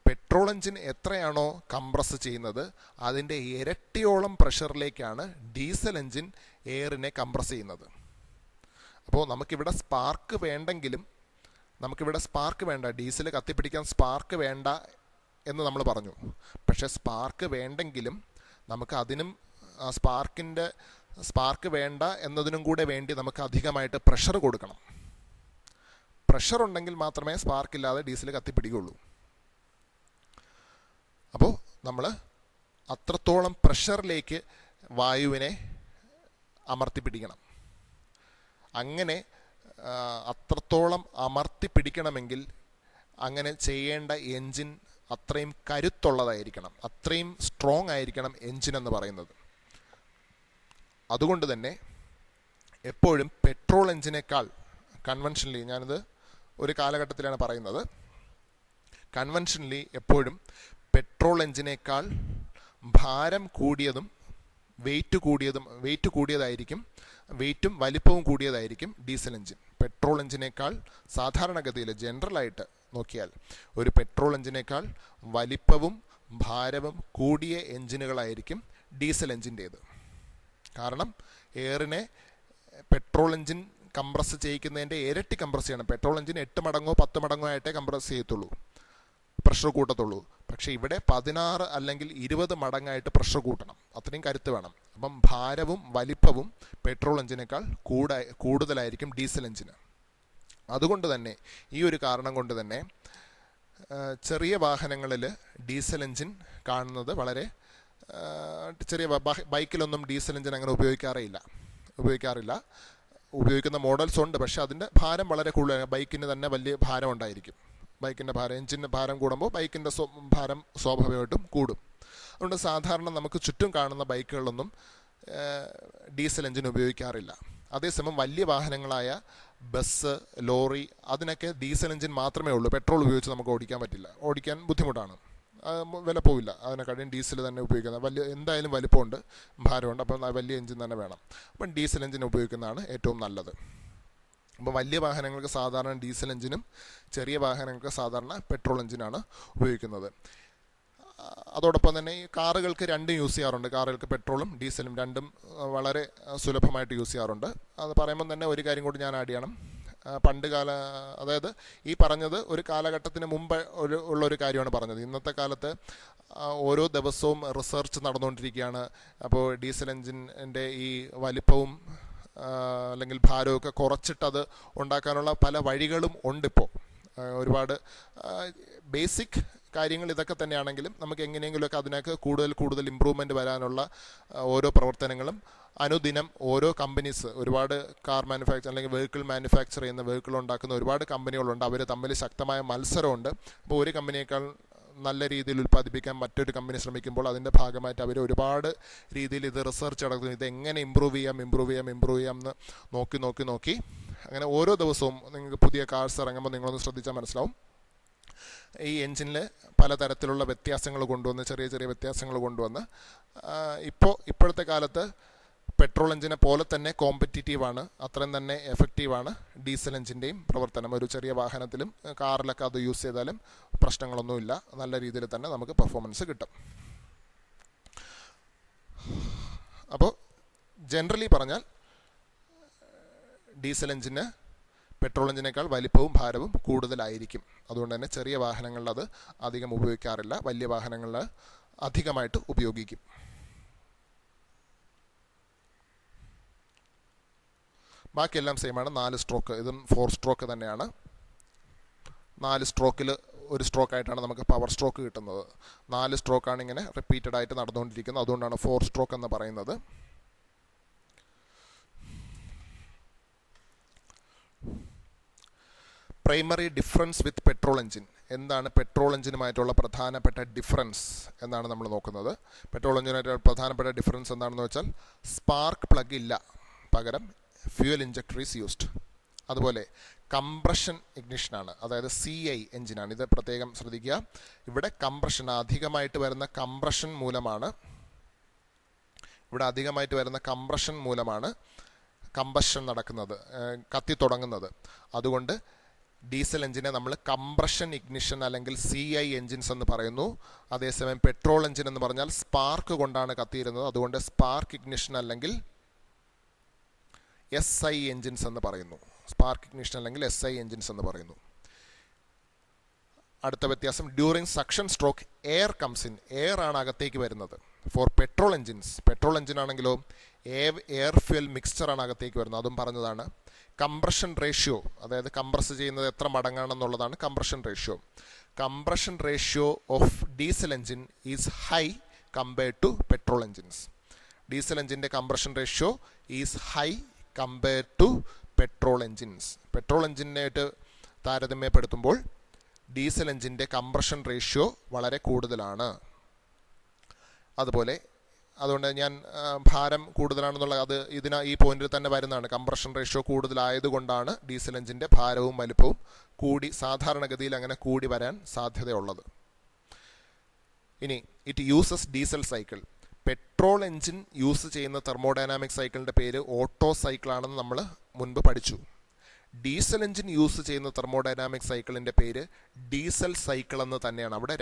പെട്രോൾ എഞ്ചിൻ എത്രയാണോ കംപ്രസ് ചെയ്യുന്നത് അതിൻ്റെ ഇരട്ടിയോളം പ്രഷറിലേക്കാണ് ഡീസൽ എഞ്ചിൻ എയറിനെ കംപ്രസ് ചെയ്യുന്നത്. അപ്പോൾ നമുക്കിവിടെ സ്പാർക്ക് വേണ്ടെങ്കിലും, നമുക്കിവിടെ സ്പാർക്ക് വേണ്ട, ഡീസൽ കത്തിപ്പിടിക്കാൻ സ്പാർക്ക് വേണ്ട എന്ന് നമ്മൾ പറഞ്ഞു. പക്ഷേ സ്പാർക്ക് വേണ്ടെങ്കിലും നമുക്ക് അതിനും സ്പാർക്ക് വേണ്ട എന്നതിനും കൂടെ വേണ്ടി നമുക്ക് അധികമായിട്ട് പ്രഷർ കൊടുക്കണം. പ്രഷർ ഉണ്ടെങ്കിൽ മാത്രമേ സ്പാർക്ക് ഇല്ലാതെ ഡീസൽ കത്തിപ്പിടിക്കുകയുള്ളൂ. അപ്പോൾ നമ്മൾ അത്രത്തോളം പ്രഷറിലേക്ക് വായുവിനെ അമർത്തിപ്പിടിക്കണം. അങ്ങനെ അത്രത്തോളം അമർത്തിപ്പിടിക്കണമെങ്കിൽ അങ്ങനെ ചെയ്യേണ്ട എൻജിൻ അത്രയും കരുത്തുള്ളതായിരിക്കണം, അത്രയും സ്ട്രോങ് ആയിരിക്കണം എൻജിൻ എന്ന് പറയുന്നത്. അതുകൊണ്ട് തന്നെ എപ്പോഴും പെട്രോൾ എഞ്ചിനേക്കാൾ കൺവെൻഷനലി, ഞാനിത് ഒരു കാലഘട്ടത്തിലാണ് പറയുന്നത്, കൺവെൻഷനലി എപ്പോഴും പെട്രോൾ എഞ്ചിനേക്കാൾ ഭാരം കൂടിയതും വെയിറ്റ് കൂടിയതായിരിക്കും, വെയിറ്റും വലിപ്പവും കൂടിയതായിരിക്കും ഡീസൽ എഞ്ചിൻ. പെട്രോൾ എഞ്ചിനേക്കാൾ സാധാരണഗതിയിൽ ജനറലായിട്ട് നോക്കിയാൽ ഒരു പെട്രോൾ എഞ്ചിനേക്കാൾ വലിപ്പവും ഭാരവും കൂടിയ എഞ്ചിനുകളായിരിക്കും ഡീസൽ എഞ്ചിൻ്റേത്. കാരണം എയറിനെ പെട്രോൾ എഞ്ചിൻ കംപ്രസ് ചെയ്യിക്കുന്നതിൻ്റെ ഇരട്ടി കംപ്രസ് ചെയ്യണം. പെട്രോൾ എഞ്ചിൻ 8 മടങ്ങോ 10 മടങ്ങോ ആയിട്ടേ കംപ്രസ് ചെയ്യത്തുള്ളൂ, പ്രഷർ കൂട്ടത്തുള്ളൂ. പക്ഷേ ഇവിടെ 16 അല്ലെങ്കിൽ 20 മടങ്ങായിട്ട് പ്രഷർ കൂട്ടണം, അത്രയും കരുത്ത് വേണം. അപ്പം ഭാരവും വലിപ്പവും പെട്രോൾ എഞ്ചിനേക്കാൾ കൂടുതലായിരിക്കും ഡീസൽ എഞ്ചിന്. അതുകൊണ്ട് തന്നെ ഈ ഒരു കാരണം കൊണ്ട് തന്നെ ചെറിയ വാഹനങ്ങളിൽ ഡീസൽ എഞ്ചിൻ കാണുന്നത് വളരെ ചെറിയ ബൈക്കിലൊന്നും ഡീസൽ എഞ്ചിൻ അങ്ങനെ ഉപയോഗിക്കാറില്ല. ഉപയോഗിക്കുന്ന മോഡൽസ് ഉണ്ട്, പക്ഷേ അതിൻ്റെ ഭാരം വളരെ കൂടുതലാണ്. ബൈക്കിന് തന്നെ വലിയ ഭാരം ഉണ്ടായിരിക്കും. ബൈക്കിൻ്റെ ഭാരം, എഞ്ചിൻ്റെ ഭാരം കൂടുമ്പോൾ ബൈക്കിൻ്റെ ഭാരം സ്വാഭാവികമായിട്ടും കൂടും. അതുകൊണ്ട് സാധാരണ നമുക്ക് ചുറ്റും കാണുന്ന ബൈക്കുകളിലൊന്നും ഡീസൽ എഞ്ചിൻ ഉപയോഗിക്കാറില്ല. അതേസമയം വലിയ വാഹനങ്ങളായ ബസ്, ലോറി, അതിനൊക്കെ ഡീസൽ എഞ്ചിൻ മാത്രമേ ഉള്ളൂ. പെട്രോൾ ഉപയോഗിച്ച് നമുക്ക് ഓടിക്കാൻ പറ്റില്ല, ഓടിക്കാൻ ബുദ്ധിമുട്ടാണ്, വില പോവില്ല. അതിനെക്കാളും ഡീസൽ തന്നെ ഉപയോഗിക്കുന്നത്. എന്തായാലും വലിപ്പമുണ്ട്, ഭാരമുണ്ട്, അപ്പം വലിയ എഞ്ചിൻ തന്നെ വേണം. അപ്പം ഡീസൽ എഞ്ചിൻ ഉപയോഗിക്കുന്നതാണ് ഏറ്റവും നല്ലത്. അപ്പോൾ വലിയ വാഹനങ്ങൾക്ക് സാധാരണ ഡീസൽ എഞ്ചിനും ചെറിയ വാഹനങ്ങൾക്ക് സാധാരണ പെട്രോൾ എഞ്ചിനാണ് ഉപയോഗിക്കുന്നത്. അതോടൊപ്പം തന്നെ ഈ കാറുകൾക്ക് രണ്ടും യൂസ് ചെയ്യാറുണ്ട്. കാറുകൾക്ക് പെട്രോളും ഡീസലും രണ്ടും വളരെ സുലഭമായിട്ട് യൂസ് ചെയ്യാറുണ്ട്. അത് പറയുമ്പം തന്നെ ഒരു കാര്യം കൂടി ഞാൻ ആഡ് ചെയ്യണം. അതായത് ഈ പറഞ്ഞത് ഒരു കാലഘട്ടത്തിന് മുമ്പ് ഉള്ളൊരു കാര്യമാണ് പറഞ്ഞത്. ഇന്നത്തെ കാലത്ത് ഓരോ ദിവസവും റിസർച്ച് നടന്നുകൊണ്ടിരിക്കുകയാണ്. അപ്പോൾ ഡീസൽ എഞ്ചിൻ്റെ ഈ വലിപ്പവും അല്ലെങ്കിൽ ഭാരമൊക്കെ കുറച്ചിട്ടത് ഉണ്ടാക്കാനുള്ള പല വഴികളും ഉണ്ടിപ്പോൾ. ഒരുപാട് ബേസിക് കാര്യങ്ങൾ ഇതൊക്കെ തന്നെയാണെങ്കിലും നമുക്ക് എങ്ങനെയെങ്കിലുമൊക്കെ അതിനൊക്കെ കൂടുതൽ ഇമ്പ്രൂവ്മെൻ്റ് വരാനുള്ള ഓരോ പ്രവർത്തനങ്ങളും അനുദിനം ഓരോ കമ്പനീസ്, ഒരുപാട് കാർ മാനുഫാക്ചർ അല്ലെങ്കിൽ വെഹിക്കിൾ മാനുഫാക്ചർ ചെയ്യുന്ന വെഹിക്കിൾ ഉണ്ടാക്കുന്ന ഒരുപാട് കമ്പനികളുണ്ട്. അവർ തമ്മിൽ ശക്തമായ മത്സരമുണ്ട്. അപ്പോൾ ഒരു കമ്പനിയേക്കാൾ നല്ല രീതിയിൽ ഉൽപ്പാദിപ്പിക്കാൻ മറ്റൊരു കമ്പനി ശ്രമിക്കുമ്പോൾ അതിൻ്റെ ഭാഗമായിട്ട് അവർ ഒരുപാട് രീതിയിൽ ഇത് റിസർച്ച് നടത്തുന്നു. ഇത് എങ്ങനെ ഇമ്പ്രൂവ് ചെയ്യാം എന്ന് നോക്കി അങ്ങനെ ഓരോ ദിവസവും നിങ്ങൾക്ക് പുതിയ കാർസ് ഇറങ്ങുമ്പോൾ നിങ്ങളൊന്ന് ശ്രദ്ധിച്ചാൽ മനസ്സിലാവും. ഈ എൻജിനിൽ പലതരത്തിലുള്ള വ്യത്യാസങ്ങൾ കൊണ്ടുവന്ന് ചെറിയ വ്യത്യാസങ്ങൾ കൊണ്ടുവന്ന് ഇപ്പോഴത്തെ കാലത്ത് പെട്രോൾ എഞ്ചിനെ പോലെ തന്നെ കോമ്പറ്റീറ്റീവാണ്, അത്രയും തന്നെ എഫക്റ്റീവാണ് ഡീസൽ എഞ്ചിൻ്റെയും പ്രവർത്തനം. ഒരു ചെറിയ വാഹനത്തിലും കാറിലൊക്കെ അത് യൂസ് ചെയ്താലും പ്രശ്നങ്ങളൊന്നുമില്ല, നല്ല രീതിയിൽ തന്നെ നമുക്ക് പെർഫോമൻസ് കിട്ടും. അപ്പോൾ ജനറലി പറഞ്ഞാൽ ഡീസൽ എഞ്ചിന് പെട്രോൾ എഞ്ചിനേക്കാൾ വലിപ്പവും ഭാരവും കൂടുതലായിരിക്കും. അതുകൊണ്ട് തന്നെ ചെറിയ വാഹനങ്ങളിൽ അത് അധികം ഉപയോഗിക്കാറില്ല, വലിയ വാഹനങ്ങളിൽ അധികമായിട്ട് ഉപയോഗിക്കും. ബാക്കിയെല്ലാം സെയിമാണ്. 4 സ്ട്രോക്ക്, ഇതും 4 സ്ട്രോക്ക് തന്നെയാണ്. 4 സ്ട്രോക്കിൽ ഒരു സ്ട്രോക്കായിട്ടാണ് നമുക്ക് പവർ സ്ട്രോക്ക് കിട്ടുന്നത്. 4 സ്ട്രോക്കാണ് ഇങ്ങനെ റിപ്പീറ്റഡ് ആയിട്ട് നടന്നുകൊണ്ടിരിക്കുന്നത്. അതുകൊണ്ടാണ് 4 സ്ട്രോക്ക് എന്ന് പറയുന്നത്. പ്രൈമറി ഡിഫറൻസ് വിത്ത് പെട്രോൾ എഞ്ചിൻ. എന്താണ് പെട്രോൾ എഞ്ചിനുമായിട്ടുള്ള പ്രധാനപ്പെട്ട ഡിഫറൻസ് എന്നാണ് നമ്മൾ നോക്കുന്നത്. പെട്രോൾ എഞ്ചിനുമായിട്ടുള്ള പ്രധാനപ്പെട്ട ഡിഫറൻസ് എന്താണെന്ന് വെച്ചാൽ സ്പാർക്ക് പ്ലഗ് ഇല്ല, പകരം ഫ്യൂവൽ ഇഞ്ചക്ടർ ഈസ് യൂസ്ഡ്. അതുപോലെ കംപ്രഷൻ ഇഗ്നിഷനാണ്, അതായത് CI എഞ്ചിനാണ്. ഇത് പ്രത്യേകം ശ്രദ്ധിക്കുക. ഇവിടെ കംപ്രഷൻ അധികമായിട്ട് വരുന്ന കംപ്രഷൻ മൂലമാണ് കമ്പഷൻ നടക്കുന്നത്, കത്തി തുടങ്ങുന്നത്. അതുകൊണ്ട് ഡീസൽ എഞ്ചിനെ നമ്മൾ കംപ്രഷൻ ഇഗ്നിഷൻ അല്ലെങ്കിൽ CI എഞ്ചിൻസ് എന്ന് പറയുന്നു. അതേസമയം പെട്രോൾ എഞ്ചിൻ എന്ന് പറഞ്ഞാൽ സ്പാർക്ക് കൊണ്ടാണ് കത്തിയിരുന്നത്. അതുകൊണ്ട് സ്പാർക്ക് ഇഗ്നിഷൻ അല്ലെങ്കിൽ SI എഞ്ചിൻസ് എന്ന് പറയുന്നു. സ്പാർക്ക് ഇഗ്നിഷൻ അല്ലെങ്കിൽ SI എഞ്ചിൻസ് എന്ന് പറയുന്നു. അടുത്ത വ്യത്യാസം, during suction stroke air comes in. Air ആണ് അകത്തേക്ക് വരുന്നത്. ഫോർ പെട്രോൾ എഞ്ചിൻ ആണെങ്കിലോ എയർ ഫ്യൂൽ മിക്സ്ചർ ആണ് അകത്തേക്ക് വരുന്നത്. അതും പറഞ്ഞതാണ്. കംപ്രഷൻ റേഷ്യോ, അതായത് കംപ്രസ് ചെയ്യുന്നത് എത്ര മടങ്ങാണെന്നുള്ളതാണ് compression ratio of diesel engine is high compared to petrol engines. Diesel എഞ്ചിൻ്റെ compression ratio is high compared to petrol engines. Petrol എഞ്ചിനായിട്ട് താരതമ്യപ്പെടുത്തുമ്പോൾ ഡീസൽ എഞ്ചിൻ്റെ കംപ്രഷൻ റേഷ്യോ വളരെ കൂടുതലാണ്. അതുകൊണ്ട് ഞാൻ ഭാരം കൂടുതലാണെന്നുള്ള ഈ പോയിന്റിൽ തന്നെ വരുന്നതാണ്. കംപ്രഷൻ റേഷ്യോ കൂടുതലായതുകൊണ്ടാണ് ഡീസൽ എഞ്ചിൻ്റെ ഭാരവും വലിപ്പവും സാധാരണഗതിയിൽ അങ്ങനെ കൂടി വരാൻ സാധ്യതയുള്ളത്. ഇനി it uses diesel cycle. Petrol engine use ചെയ്യുന്ന തെർമോഡൈനാമിക് സൈക്കിളിൻ്റെ പേര് ഓട്ടോ സൈക്കിളാണെന്ന് നമ്മൾ മുൻപ് പഠിച്ചു. ഡീസൽ എഞ്ചിൻ യൂസ് ചെയ്യുന്ന തെർമോഡൈനാമിക് സൈക്കിളിൻ്റെ പേര് ഡീസൽ സൈക്കിൾ എന്ന് തന്നെയാണ്. അവിടെ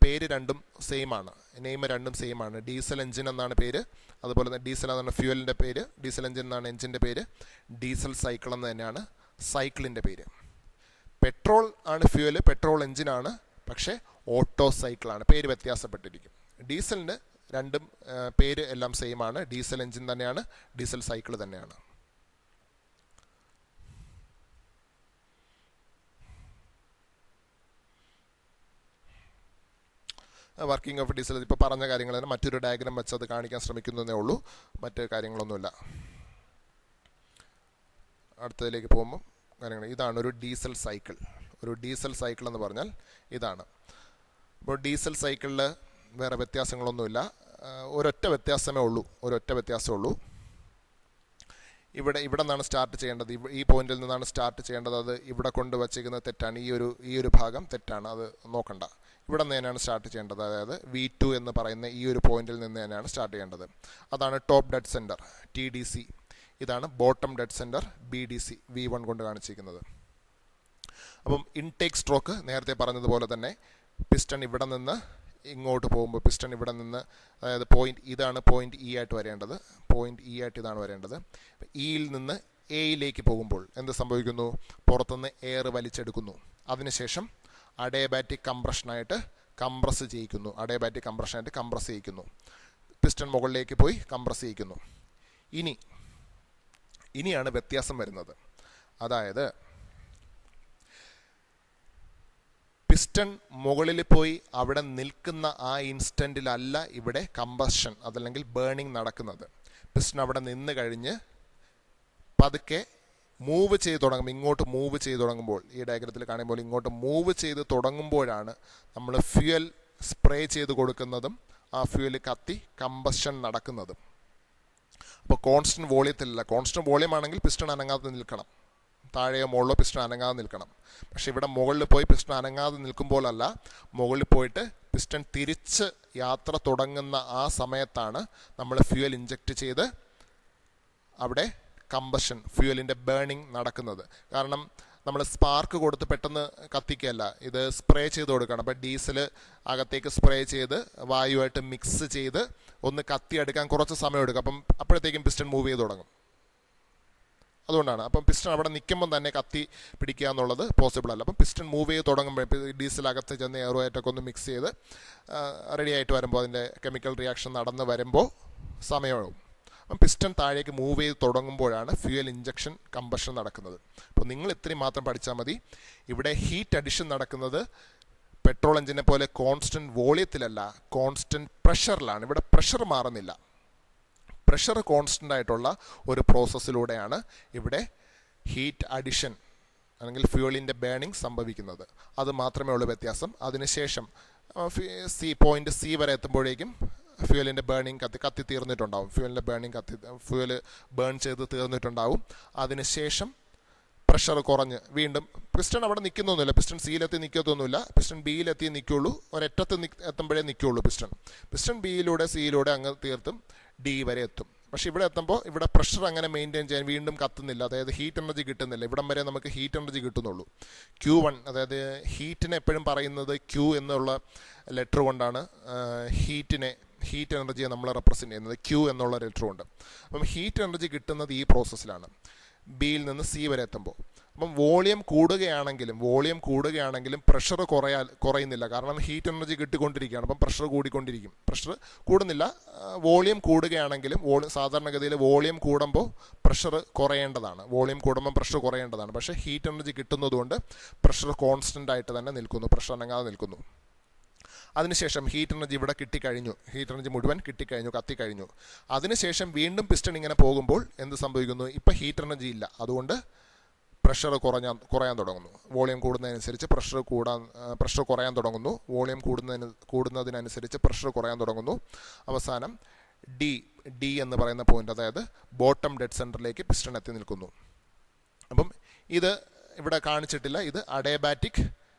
പേര് രണ്ടും സെയിം ആണ്, നെയിം രണ്ടും സെയിം ആണ്. ഡീസൽ എഞ്ചിൻ എന്നാണ് പേര്, അതുപോലെ തന്നെ ഡീസൽ എന്നാണ് ഫ്യൂവലിൻ്റെ പേര്, ഡീസൽ എഞ്ചിൻ എന്നാണ് എഞ്ചിൻ്റെ പേര്, ഡീസൽ സൈക്കിൾ എന്ന് തന്നെയാണ് സൈക്കിളിൻ്റെ പേര്. പെട്രോൾ ആണ് ഫ്യൂവൽ, പെട്രോൾ എഞ്ചിനാണ്, പക്ഷേ ഓട്ടോ സൈക്കിളാണ്, പേര് വ്യത്യാസപ്പെട്ടിരിക്കും. ഡീസലിന് രണ്ടും പേര് എല്ലാം സെയിം ആണ്, ഡീസൽ എഞ്ചിൻ തന്നെയാണ്, ഡീസൽ സൈക്കിൾ തന്നെയാണ്. വർക്കിംഗ് ഓഫ് ഡീസൽ ഇപ്പോൾ പറഞ്ഞ കാര്യങ്ങൾ തന്നെ മറ്റൊരു ഡയഗ്രാം വെച്ച് അത് കാണിക്കാൻ ശ്രമിക്കുന്നതേ ഉള്ളൂ, മറ്റ് കാര്യങ്ങളൊന്നുമില്ല. അടുത്തതിലേക്ക് പോകുമ്പോൾ കാര്യങ്ങൾ ഇതാണ് ഒരു ഡീസൽ സൈക്കിൾ. എന്ന് പറഞ്ഞാൽ ഇതാണ്. അപ്പോൾ ഡീസൽ സൈക്കിളിൽ വേറെ വ്യത്യാസങ്ങളൊന്നുമില്ല, ഒരൊറ്റ വ്യത്യാസമേ ഉള്ളൂ. ഇവിടെ നിന്നാണ് സ്റ്റാർട്ട് ചെയ്യേണ്ടത്, ഈ പോയിന്റിൽ നിന്നാണ് സ്റ്റാർട്ട് ചെയ്യേണ്ടത്. അത് ഇവിടെ കൊണ്ടുവച്ചിരിക്കുന്നത് തെറ്റാണ്, ഈ ഒരു ഭാഗം തെറ്റാണ്, അത് നോക്കണ്ട. ഇവിടെ നിന്ന് തന്നെയാണ് സ്റ്റാർട്ട് ചെയ്യേണ്ടത്, അതായത് V2 എന്ന് പറയുന്ന ഈ ഒരു പോയിന്റിൽ നിന്ന് തന്നെയാണ് സ്റ്റാർട്ട് ചെയ്യേണ്ടത്. അതാണ് ടോപ്പ് ഡെഡ് സെൻറ്റർ TDC, ഇതാണ് bottom dead centre BDC, V1 കൊണ്ട് കാണിച്ചിരിക്കുന്നത്. അപ്പം ഇൻടേക്ക് സ്ട്രോക്ക് നേരത്തെ പറഞ്ഞതുപോലെ തന്നെ പിസ്റ്റൺ ഇവിടെ നിന്ന് ഇങ്ങോട്ട് പോകുമ്പോൾ അതായത് ഇതാണ് പോയിന്റ് E ആയിട്ട് വരേണ്ടത്, ഇതാണ് വരേണ്ടത്. ഇയിൽ നിന്ന് എയിലേക്ക് പോകുമ്പോൾ എന്ത് സംഭവിക്കുന്നു? പുറത്തുനിന്ന് എയർ വലിച്ചെടുക്കുന്നു. അതിനുശേഷം അഡയബാറ്റിക് കംപ്രഷനായിട്ട് കംപ്രസ് ചെയ്യിക്കുന്നു. പിസ്റ്റൺ മുകളിലേക്ക് പോയി കംപ്രസ് ചെയ്യിക്കുന്നു. ഇനിയാണ് വ്യത്യാസം വരുന്നത്. അതായത് പിസ്റ്റൺ മുകളിൽ പോയി അവിടെ നിൽക്കുന്ന ആ ഇൻസ്റ്റൻറ്റിലല്ല ഇവിടെ കമ്പഷൻ അതല്ലെങ്കിൽ ബേണിംഗ് നടക്കുന്നത്. പിസ്റ്റൺ അവിടെ നിന്ന് കഴിഞ്ഞ് പതുക്കെ മൂവ് ചെയ്ത് തുടങ്ങും, ഇങ്ങോട്ട് മൂവ് ചെയ്ത് തുടങ്ങുമ്പോൾ, ഈ ഡയഗ്രത്തിൽ കാണുമ്പോൾ ഇങ്ങോട്ട് മൂവ് ചെയ്ത് തുടങ്ങുമ്പോഴാണ് നമ്മൾ ഫ്യൂവൽ സ്പ്രേ ചെയ്ത് കൊടുക്കുന്നതും ആ ഫ്യൂവൽ കത്തി കമ്പഷൻ നടക്കുന്നതും. അപ്പോൾ കോൺസ്റ്റൻറ്റ് വോളിയത്തിലല്ല. കോൺസ്റ്റൻറ്റ് വോളിയം ആണെങ്കിൽ പിസ്റ്റൺ അനങ്ങാതെ നിൽക്കണം, താഴെയോ മുകളിലോ പിസ്റ്റൺ അനങ്ങാതെ നിൽക്കണം. പക്ഷേ ഇവിടെ മുകളിൽ പോയി പിസ്റ്റൺ അനങ്ങാതെ നിൽക്കുമ്പോഴല്ല, മുകളിൽ പോയിട്ട് പിസ്റ്റൺ തിരിച്ച് യാത്ര തുടങ്ങുന്ന ആ സമയത്താണ് നമ്മൾ ഫ്യൂവൽ ഇഞ്ചക്റ്റ് ചെയ്ത് അവിടെ കമ്പഷൻ, ഫ്യൂവലിൻ്റെ ബേണിംഗ് നടക്കുന്നത്. കാരണം നമ്മൾ സ്പാർക്ക് കൊടുത്ത് പെട്ടെന്ന് കത്തിക്കുകയല്ല, ഇത് സ്പ്രേ ചെയ്ത് കൊടുക്കണം. അപ്പോൾ ഡീസൽ അകത്തേക്ക് സ്പ്രേ ചെയ്ത് വായുവായിട്ട് മിക്സ് ചെയ്ത് ഒന്ന് കത്തിയെടുക്കാൻ കുറച്ച് സമയം എടുക്കും. അപ്പം അപ്പോഴത്തേക്കും പിസ്റ്റൺ മൂവ് ചെയ്ത് തുടങ്ങും. അതുകൊണ്ടാണ് അപ്പം പിസ്റ്റൺ അവിടെ നിൽക്കുമ്പം തന്നെ കത്തി പിടിക്കുക എന്നുള്ളത് പോസിബിൾ അല്ല. അപ്പം പിസ്റ്റൺ മൂവ് ചെയ്ത് തുടങ്ങുമ്പോൾ ഡീസൽ അകത്ത് ചെന്ന് എയറുമായിട്ടൊക്കെ ഒന്ന് മിക്സ് ചെയ്ത് റെഡി ആയിട്ട് വരുമ്പോൾ, അതിൻ്റെ കെമിക്കൽ റിയാക്ഷൻ നടന്ന് വരുമ്പോൾ സമയമാകും. അപ്പം പിസ്റ്റൺ താഴേക്ക് മൂവ് ചെയ്ത് തുടങ്ങുമ്പോഴാണ് ഫ്യൂവൽ ഇഞ്ചക്ഷൻ കമ്പഷൻ നടക്കുന്നത്. അപ്പോൾ നിങ്ങൾ ഇത്രയും മാത്രം പഠിച്ചാൽ മതി. ഇവിടെ ഹീറ്റ് അഡിഷൻ നടക്കുന്നത് പെട്രോൾ എഞ്ചിനെ പോലെ കോൺസ്റ്റൻറ്റ് വോളിയത്തിലല്ല, കോൺസ്റ്റൻറ്റ് പ്രഷറിലാണ്. ഇവിടെ പ്രഷർ മാറുന്നില്ല. പ്രഷർ കോൺസ്റ്റൻ്റ് ആയിട്ടുള്ള ഒരു പ്രോസസ്സിലൂടെയാണ് ഇവിടെ ഹീറ്റ് അഡിഷൻ അല്ലെങ്കിൽ ഫ്യൂവലിൻ്റെ ബേണിംഗ് സംഭവിക്കുന്നത്. അത് മാത്രമേ ഉള്ളൂ വ്യത്യാസം. അതിനുശേഷം പോയിന്റ് സി വരെ എത്തുമ്പോഴേക്കും ഫ്യൂവലിൻ്റെ ബേണിംഗ് കത്തി തീർന്നിട്ടുണ്ടാവും. ഫ്യൂവൽ ബേൺ ചെയ്ത് തീർന്നിട്ടുണ്ടാവും. അതിനുശേഷം പ്രഷർ കുറഞ്ഞ് വീണ്ടും പിസ്റ്റൺ അവിടെ നിൽക്കുന്നൊന്നുമില്ല, പിസ്റ്റൺ സിയിലെത്തി നിൽക്കത്തൊന്നുമില്ല, പിസ്റ്റൺ ബിയിലെത്തി നിൽക്കുള്ളൂ, ഒരറ്റത്ത് എത്തുമ്പോഴേ നിൽക്കുള്ളൂ. പിസ്റ്റൺ ബിയിലൂടെ സിയിലൂടെ അങ്ങ് തീർത്തും ഡി വരെ എത്തും. പക്ഷേ ഇവിടെ എത്തുമ്പോൾ ഇവിടെ പ്രഷർ അങ്ങനെ മെയിൻറ്റെയിൻ ചെയ്യാൻ വീണ്ടും കത്തുന്നില്ല, അതായത് ഹീറ്റ് എനർജി കിട്ടുന്നില്ല. ഇവിടം വരെ നമുക്ക് ഹീറ്റ് എനർജി കിട്ടുന്നുള്ളൂ. Q1, അതായത് ഹീറ്റിനെ എപ്പോഴും പറയുന്നത് Q എന്നുള്ള ലെറ്റർ കൊണ്ടാണ്. ഹീറ്റ് എനർജിയെ നമ്മൾ റെപ്രസെൻറ്റ് ചെയ്യുന്നത് Q എന്നുള്ള ലെറ്റർ കൊണ്ട്. അപ്പം ഹീറ്റ് എനർജി കിട്ടുന്നത് ഈ പ്രോസസ്സിലാണ്, ബിയിൽ നിന്ന് സി വരെ എത്തുമ്പോൾ. അപ്പം വോളിയം കൂടുകയാണെങ്കിലും പ്രഷർ കുറയുന്നില്ല. കാരണം ഹീറ്റ് എനർജി കിട്ടിക്കൊണ്ടിരിക്കുകയാണ്. അപ്പം പ്രഷർ കൂടിക്കൊണ്ടിരിക്കും. പ്രഷർ കൂടുന്നില്ല. വോളിയം കൂടുകയാണെങ്കിലും സാധാരണഗതിയിൽ വോളിയം കൂടുമ്പോൾ പ്രഷർ കുറയേണ്ടതാണ്. പക്ഷേ ഹീറ്റ് എനർജി കിട്ടുന്നതുകൊണ്ട് പ്രഷർ കോൺസ്റ്റൻ്റ് ആയിട്ട് തന്നെ നിൽക്കുന്നു, പ്രഷർ അനങ്ങാതെ നിൽക്കുന്നു. അതിനുശേഷം ഹീറ്റ് എനർജി ഇവിടെ കിട്ടിക്കഴിഞ്ഞു, ഹീറ്റ് എനർജി മുഴുവൻ കിട്ടിക്കഴിഞ്ഞു, കത്തിക്കഴിഞ്ഞു. അതിനുശേഷം വീണ്ടും പിസ്റ്റൺ ഇങ്ങനെ പോകുമ്പോൾ എന്ത് സംഭവിക്കുന്നു? ഇപ്പം ഹീറ്റ് എനർജി ഇല്ല, അതുകൊണ്ട് പ്രഷർ കുറയാൻ തുടങ്ങുന്നു. വോളിയം കൂടുന്നതിനനുസരിച്ച് പ്രഷർ കുറയാൻ തുടങ്ങുന്നു. വോളിയം കൂടുന്നതിനനുസരിച്ച് പ്രഷർ കുറയാൻ തുടങ്ങുന്നു. അവസാനം ഡി എന്ന് പറയുന്ന പോയിന്റ്, അതായത് ബോട്ടം ഡെഡ് സെൻറ്ററിലേക്ക് പിസ്റ്റൺ എത്തി നിൽക്കുന്നു. അപ്പം ഇത് ഇവിടെ കാണിച്ചിട്ടില്ല. ഇത് അഡയബാറ്റിക്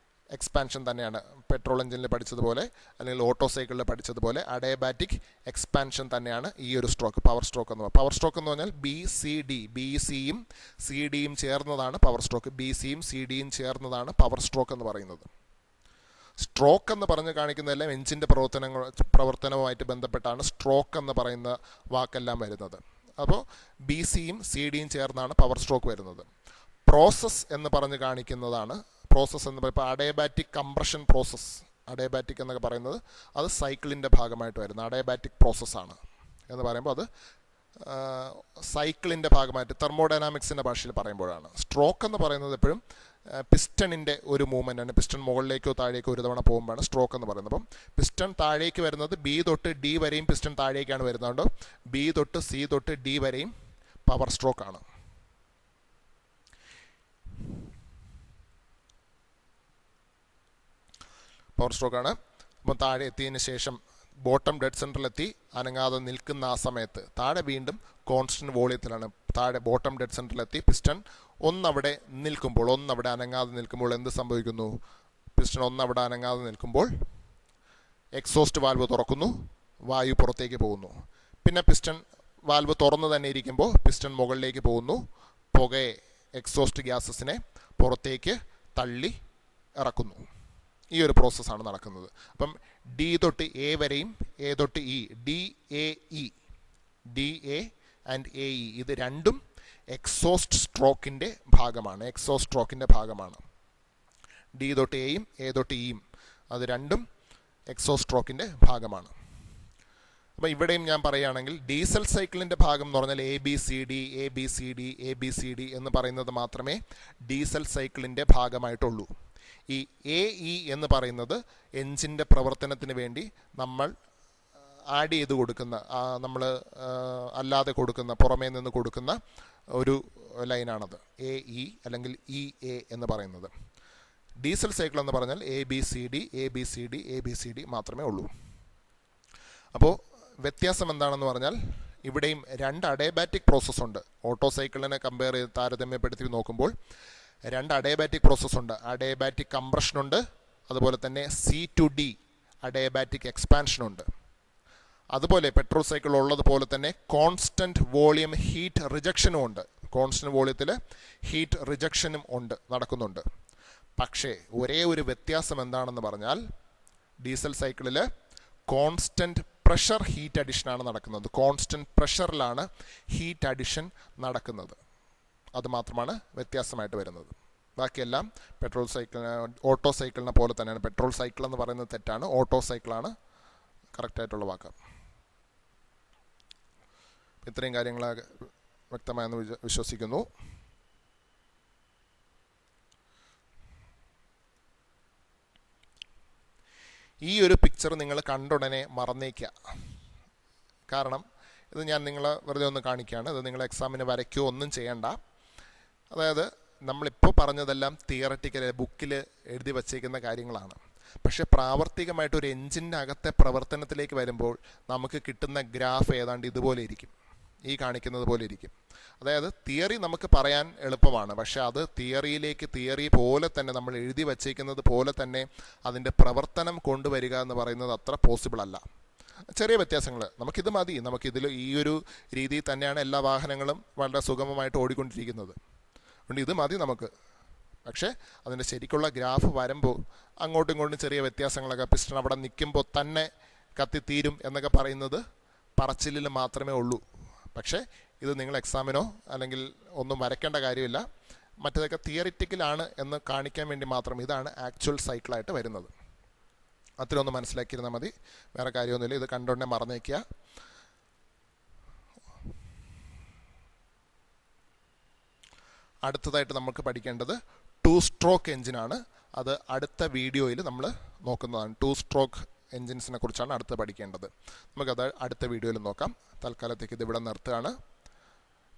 എക്സ്പാൻഷൻ തന്നെയാണ്. പെട്രോൾ എഞ്ചിനിൽ പഠിച്ചതുപോലെ അല്ലെങ്കിൽ ഓട്ടോ സൈക്കിളിൽ പഠിച്ചതുപോലെ അഡയബാറ്റിക് എക്സ്പാൻഷൻ തന്നെയാണ് ഈ ഒരു സ്ട്രോക്ക്, പവർ സ്ട്രോക്ക് എന്ന് പറയുന്നത്. പവർ സ്ട്രോക്ക് എന്ന് പറഞ്ഞാൽ ബിസിയും സി ഡിയും ചേർന്നതാണ് പവർ സ്ട്രോക്ക്. ബിസിയും സി ഡിയും ചേർന്നതാണ് പവർ സ്ട്രോക്ക് എന്ന് പറയുന്നത്. സ്ട്രോക്ക് എന്ന് പറഞ്ഞ് കാണിക്കുന്നതെല്ലാം എഞ്ചിൻ്റെ പ്രവർത്തനവുമായിട്ട് ബന്ധപ്പെട്ടാണ് സ്ട്രോക്ക് എന്ന് പറയുന്ന വാക്കെല്ലാം വരുന്നത്. അപ്പോൾ ബി സിയും സി ഡിയും ചേർന്നാണ് പവർ സ്ട്രോക്ക് വരുന്നത്. പ്രോസസ്സ് എന്ന് പറഞ്ഞ് കാണിക്കുന്നതാണ് പ്രോസസ്സ് എന്ന് പറയുമ്പോൾ അഡയബാറ്റിക് കംപ്രഷൻ പ്രോസസ്സ്. അഡയബാറ്റിക് എന്നൊക്കെ പറയുന്നത് അത് സൈക്കിളിൻ്റെ ഭാഗമായിട്ട് വരുന്ന അഡയബാറ്റിക് പ്രോസസ്സാണ് എന്ന് പറയുമ്പോൾ അത് സൈക്കിളിൻ്റെ ഭാഗമായിട്ട് തെർമോഡൈനാമിക്സിൻ്റെ ഭാഷയിൽ പറയുമ്പോഴാണ്. സ്ട്രോക്ക് എന്ന് പറയുന്നത് എപ്പോഴും പിസ്റ്റണിൻ്റെ ഒരു മൂവ്മെൻ്റാണ്. പിസ്റ്റൺ മുകളിലേക്കോ താഴേക്കോ ഒരു തവണ പോകുമ്പോഴാണ് സ്ട്രോക്ക് എന്ന് പറയുന്നത്. അപ്പം പിസ്റ്റൺ താഴേക്ക് വരുന്നത് ബി തൊട്ട് ഡി വരെയും പിസ്റ്റൺ താഴേക്കാണ് വരുന്നത്. ബി തൊട്ട് സി തൊട്ട് ഡി വരെയും പവർ സ്ട്രോക്കാണ്. പവർ സ്ട്രോക്കാണ്. അപ്പം താഴെ എത്തിയതിന് ശേഷം ബോട്ടം ഡെഡ് സെൻറ്ററിലെത്തി അനങ്ങാതെ നിൽക്കുന്ന ആ സമയത്ത് താഴെ വീണ്ടും കോൺസ്റ്റൻറ്റ് വോളിയത്തിലാണ്. താഴെ ബോട്ടം ഡെഡ് സെൻറ്ററിലെത്തി പിസ്റ്റൺ ഒന്നവിടെ അനങ്ങാതെ നിൽക്കുമ്പോൾ എന്ത് സംഭവിക്കുന്നു? പിസ്റ്റൺ ഒന്നവിടെ അനങ്ങാതെ നിൽക്കുമ്പോൾ എക്സോസ്റ്റ് വാൽവ് തുറക്കുന്നു, വായു പുറത്തേക്ക് പോകുന്നു. പിന്നെ പിസ്റ്റൺ വാൽവ് തുറന്ന് തന്നെ ഇരിക്കുമ്പോൾ പിസ്റ്റൺ മുകളിലേക്ക് പോകുന്നു, പുകയെ എക്സോസ്റ്റ് ഗ്യാസസിനെ പുറത്തേക്ക് തള്ളി ഇറക്കുന്നു. ഈ ഒരു പ്രോസസ്സാണ് നടക്കുന്നത്. അപ്പം ഡി തൊട്ട് എ വരെയും എ തൊട്ട് E, D A and A E ഇത് രണ്ടും എക്സോസ്റ്റ് സ്ട്രോക്കിൻ്റെ ഭാഗമാണ്. ഡി തൊട്ട് എയും എ തൊട്ട് ഇയും അത് രണ്ടും എക്സോസ്റ്റ് സ്ട്രോക്കിൻ്റെ ഭാഗമാണ്. അപ്പോൾ ഇവിടെയും ഞാൻ പറയുകയാണെങ്കിൽ ഡീസൽ സൈക്കിളിൻ്റെ ഭാഗം എന്ന് പറഞ്ഞാൽ എ ബി സി ഡി എന്ന് പറയുന്നത് മാത്രമേ ഡീസൽ സൈക്കിളിൻ്റെ ഭാഗമായിട്ടുള്ളൂ. ഈ എ ഇ എന്ന് പറയുന്നത് എൻജിൻ്റെ പ്രവർത്തനത്തിന് വേണ്ടി നമ്മൾ ആഡ് ചെയ്ത് കൊടുക്കുന്ന, നമ്മൾ അല്ലാതെ കൊടുക്കുന്ന, പുറമേ നിന്ന് കൊടുക്കുന്ന ഒരു ലൈനാണത്, AE അല്ലെങ്കിൽ EA എന്ന് പറയുന്നത്. ഡീസൽ സൈക്കിൾ എന്ന് പറഞ്ഞാൽ ABCD ABCD ABCD മാത്രമേ ഉള്ളൂ. അപ്പോൾ വ്യത്യാസം എന്താണെന്ന് പറഞ്ഞാൽ ഇവിടെയും 2 അഡയബാറ്റിക് പ്രോസസ്സുണ്ട്. ഓട്ടോ സൈക്കിളിനെ കമ്പയർ ചെയ്ത് താരതമ്യപ്പെടുത്തി നോക്കുമ്പോൾ 2 അഡയബാറ്റിക് പ്രോസസ്സുണ്ട്. അഡയബാറ്റിക് കംപ്രഷനുണ്ട്, അതുപോലെ തന്നെ C-to-D അഡയബാറ്റിക് എക്സ്പാൻഷനുണ്ട്. അതുപോലെ പെട്രോൾ സൈക്കിൾ ഉള്ളതുപോലെ തന്നെ കോൺസ്റ്റൻറ്റ് വോളിയം ഹീറ്റ് റിജക്ഷനും ഉണ്ട്. കോൺസ്റ്റൻറ്റ് വോളിയത്തിൽ ഹീറ്റ് റിജക്ഷനും നടക്കുന്നുണ്ട്. പക്ഷേ ഒരേ ഒരു വ്യത്യാസം എന്താണെന്ന് പറഞ്ഞാൽ ഡീസൽ സൈക്കിളിൽ കോൺസ്റ്റൻറ്റ് പ്രഷർ ഹീറ്റ് അഡിഷനാണ് നടക്കുന്നത്. കോൺസ്റ്റൻറ്റ് പ്രഷറിലാണ് ഹീറ്റ് അഡിഷൻ നടക്കുന്നത്. അതുമാത്രമാണ് വ്യത്യാസമായിട്ട് വരുന്നത്. ബാക്കിയെല്ലാം പെട്രോൾ സൈക്കിളിന് ഓട്ടോ സൈക്കിളിനെ പോലെ തന്നെയാണ്. പെട്രോൾ സൈക്കിൾ എന്ന് പറയുന്നത് തെറ്റാണ്, ഓട്ടോ സൈക്കിളാണ് കറക്റ്റായിട്ടുള്ള വാക്ക്. ഇത്രയും കാര്യങ്ങൾ വ്യക്തമായെന്ന് വിശ്വസിക്കുന്നു. ഈ ഒരു പിക്ചർ നിങ്ങൾ കണ്ടുടനെ മറന്നേക്കുക. കാരണം ഇത് ഞാൻ നിങ്ങളെ വെറുതെ ഒന്ന് കാണിക്കുകയാണ്. ഇത് നിങ്ങൾ എക്സാമിന് വരയ്ക്കുകയോ ഒന്നും ചെയ്യണ്ട. അതായത് നമ്മളിപ്പോൾ പറഞ്ഞതെല്ലാം തിയററ്റിക്കൽ ബുക്കിൽ എഴുതി വച്ചേക്കുന്ന കാര്യങ്ങളാണ്. പക്ഷേ പ്രാവർത്തികമായിട്ട് ഒരു എൻജിൻ്റെ അകത്തെ പ്രവർത്തനത്തിലേക്ക് വരുമ്പോൾ നമുക്ക് കിട്ടുന്ന ഗ്രാഫ് ഏതാണ്ട് ഇതുപോലെ ഇരിക്കും, ഈ കാണിക്കുന്നത് പോലെ ഇരിക്കും. അതായത് തിയറി നമുക്ക് പറയാൻ എളുപ്പമാണ്, പക്ഷേ അത് തിയറി പോലെ തന്നെ നമ്മൾ എഴുതി വച്ചേക്കുന്നത് പോലെ തന്നെ അതിൻ്റെ പ്രവർത്തനം കൊണ്ടുവരിക എന്ന് പറയുന്നത് അത്ര പോസിബിൾ അല്ല. ചെറിയ വ്യത്യാസങ്ങൾ നമുക്കിത് മതി. നമുക്കിതിൽ ഈ ഒരു രീതിയിൽ തന്നെയാണ് എല്ലാ വാഹനങ്ങളും വളരെ സുഗമമായിട്ട് ഓടിക്കൊണ്ടിരിക്കുന്നത്. അതുകൊണ്ട് ഇത് മതി നമുക്ക്. പക്ഷേ അതിൻ്റെ ശരിക്കുള്ള ഗ്രാഫ് വരുമ്പോൾ അങ്ങോട്ടും ഇങ്ങോട്ടും ചെറിയ വ്യത്യാസങ്ങളൊക്കെ, പിസ്റ്റൺ അവിടെ നിൽക്കുമ്പോൾ തന്നെ കത്തിത്തീരും എന്നൊക്കെ പറയുന്നത് പറച്ചിലിൽ മാത്രമേ ഉള്ളൂ. പക്ഷേ ഇത് നിങ്ങൾ എക്സാമിനോ അല്ലെങ്കിൽ ഒന്നും വരയ്ക്കേണ്ട കാര്യമില്ല. മറ്റേതൊക്കെ തിയറിറ്റിക്കലാണ് എന്ന് കാണിക്കാൻ വേണ്ടി മാത്രം. ഇതാണ് ആക്ച്വൽ സൈക്കിളായിട്ട് വരുന്നത്. അത്രയൊന്ന് മനസ്സിലാക്കിയിരുന്നാൽ മതി, വേറെ കാര്യമൊന്നുമില്ല. ഇത് കണ്ടുകൊണ്ടേ മറന്നേക്കുക. അടുത്തതായിട്ട് നമുക്ക് പഠിക്കേണ്ടത് 2 സ്ട്രോക്ക് എഞ്ചിനാണ്. അത് അടുത്ത വീഡിയോയിൽ നമ്മൾ നോക്കുന്നതാണ്. 2 സ്ട്രോക്ക് എൻജിൻസിനെ കുറിച്ചാണ് അടുത്ത് പഠിക്കേണ്ടത്. നമുക്കത് അടുത്ത വീഡിയോയിൽ നോക്കാം. തൽക്കാലത്തേക്ക് ഇത് ഇവിടെ നിർത്തുകയാണ്.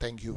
Thank you.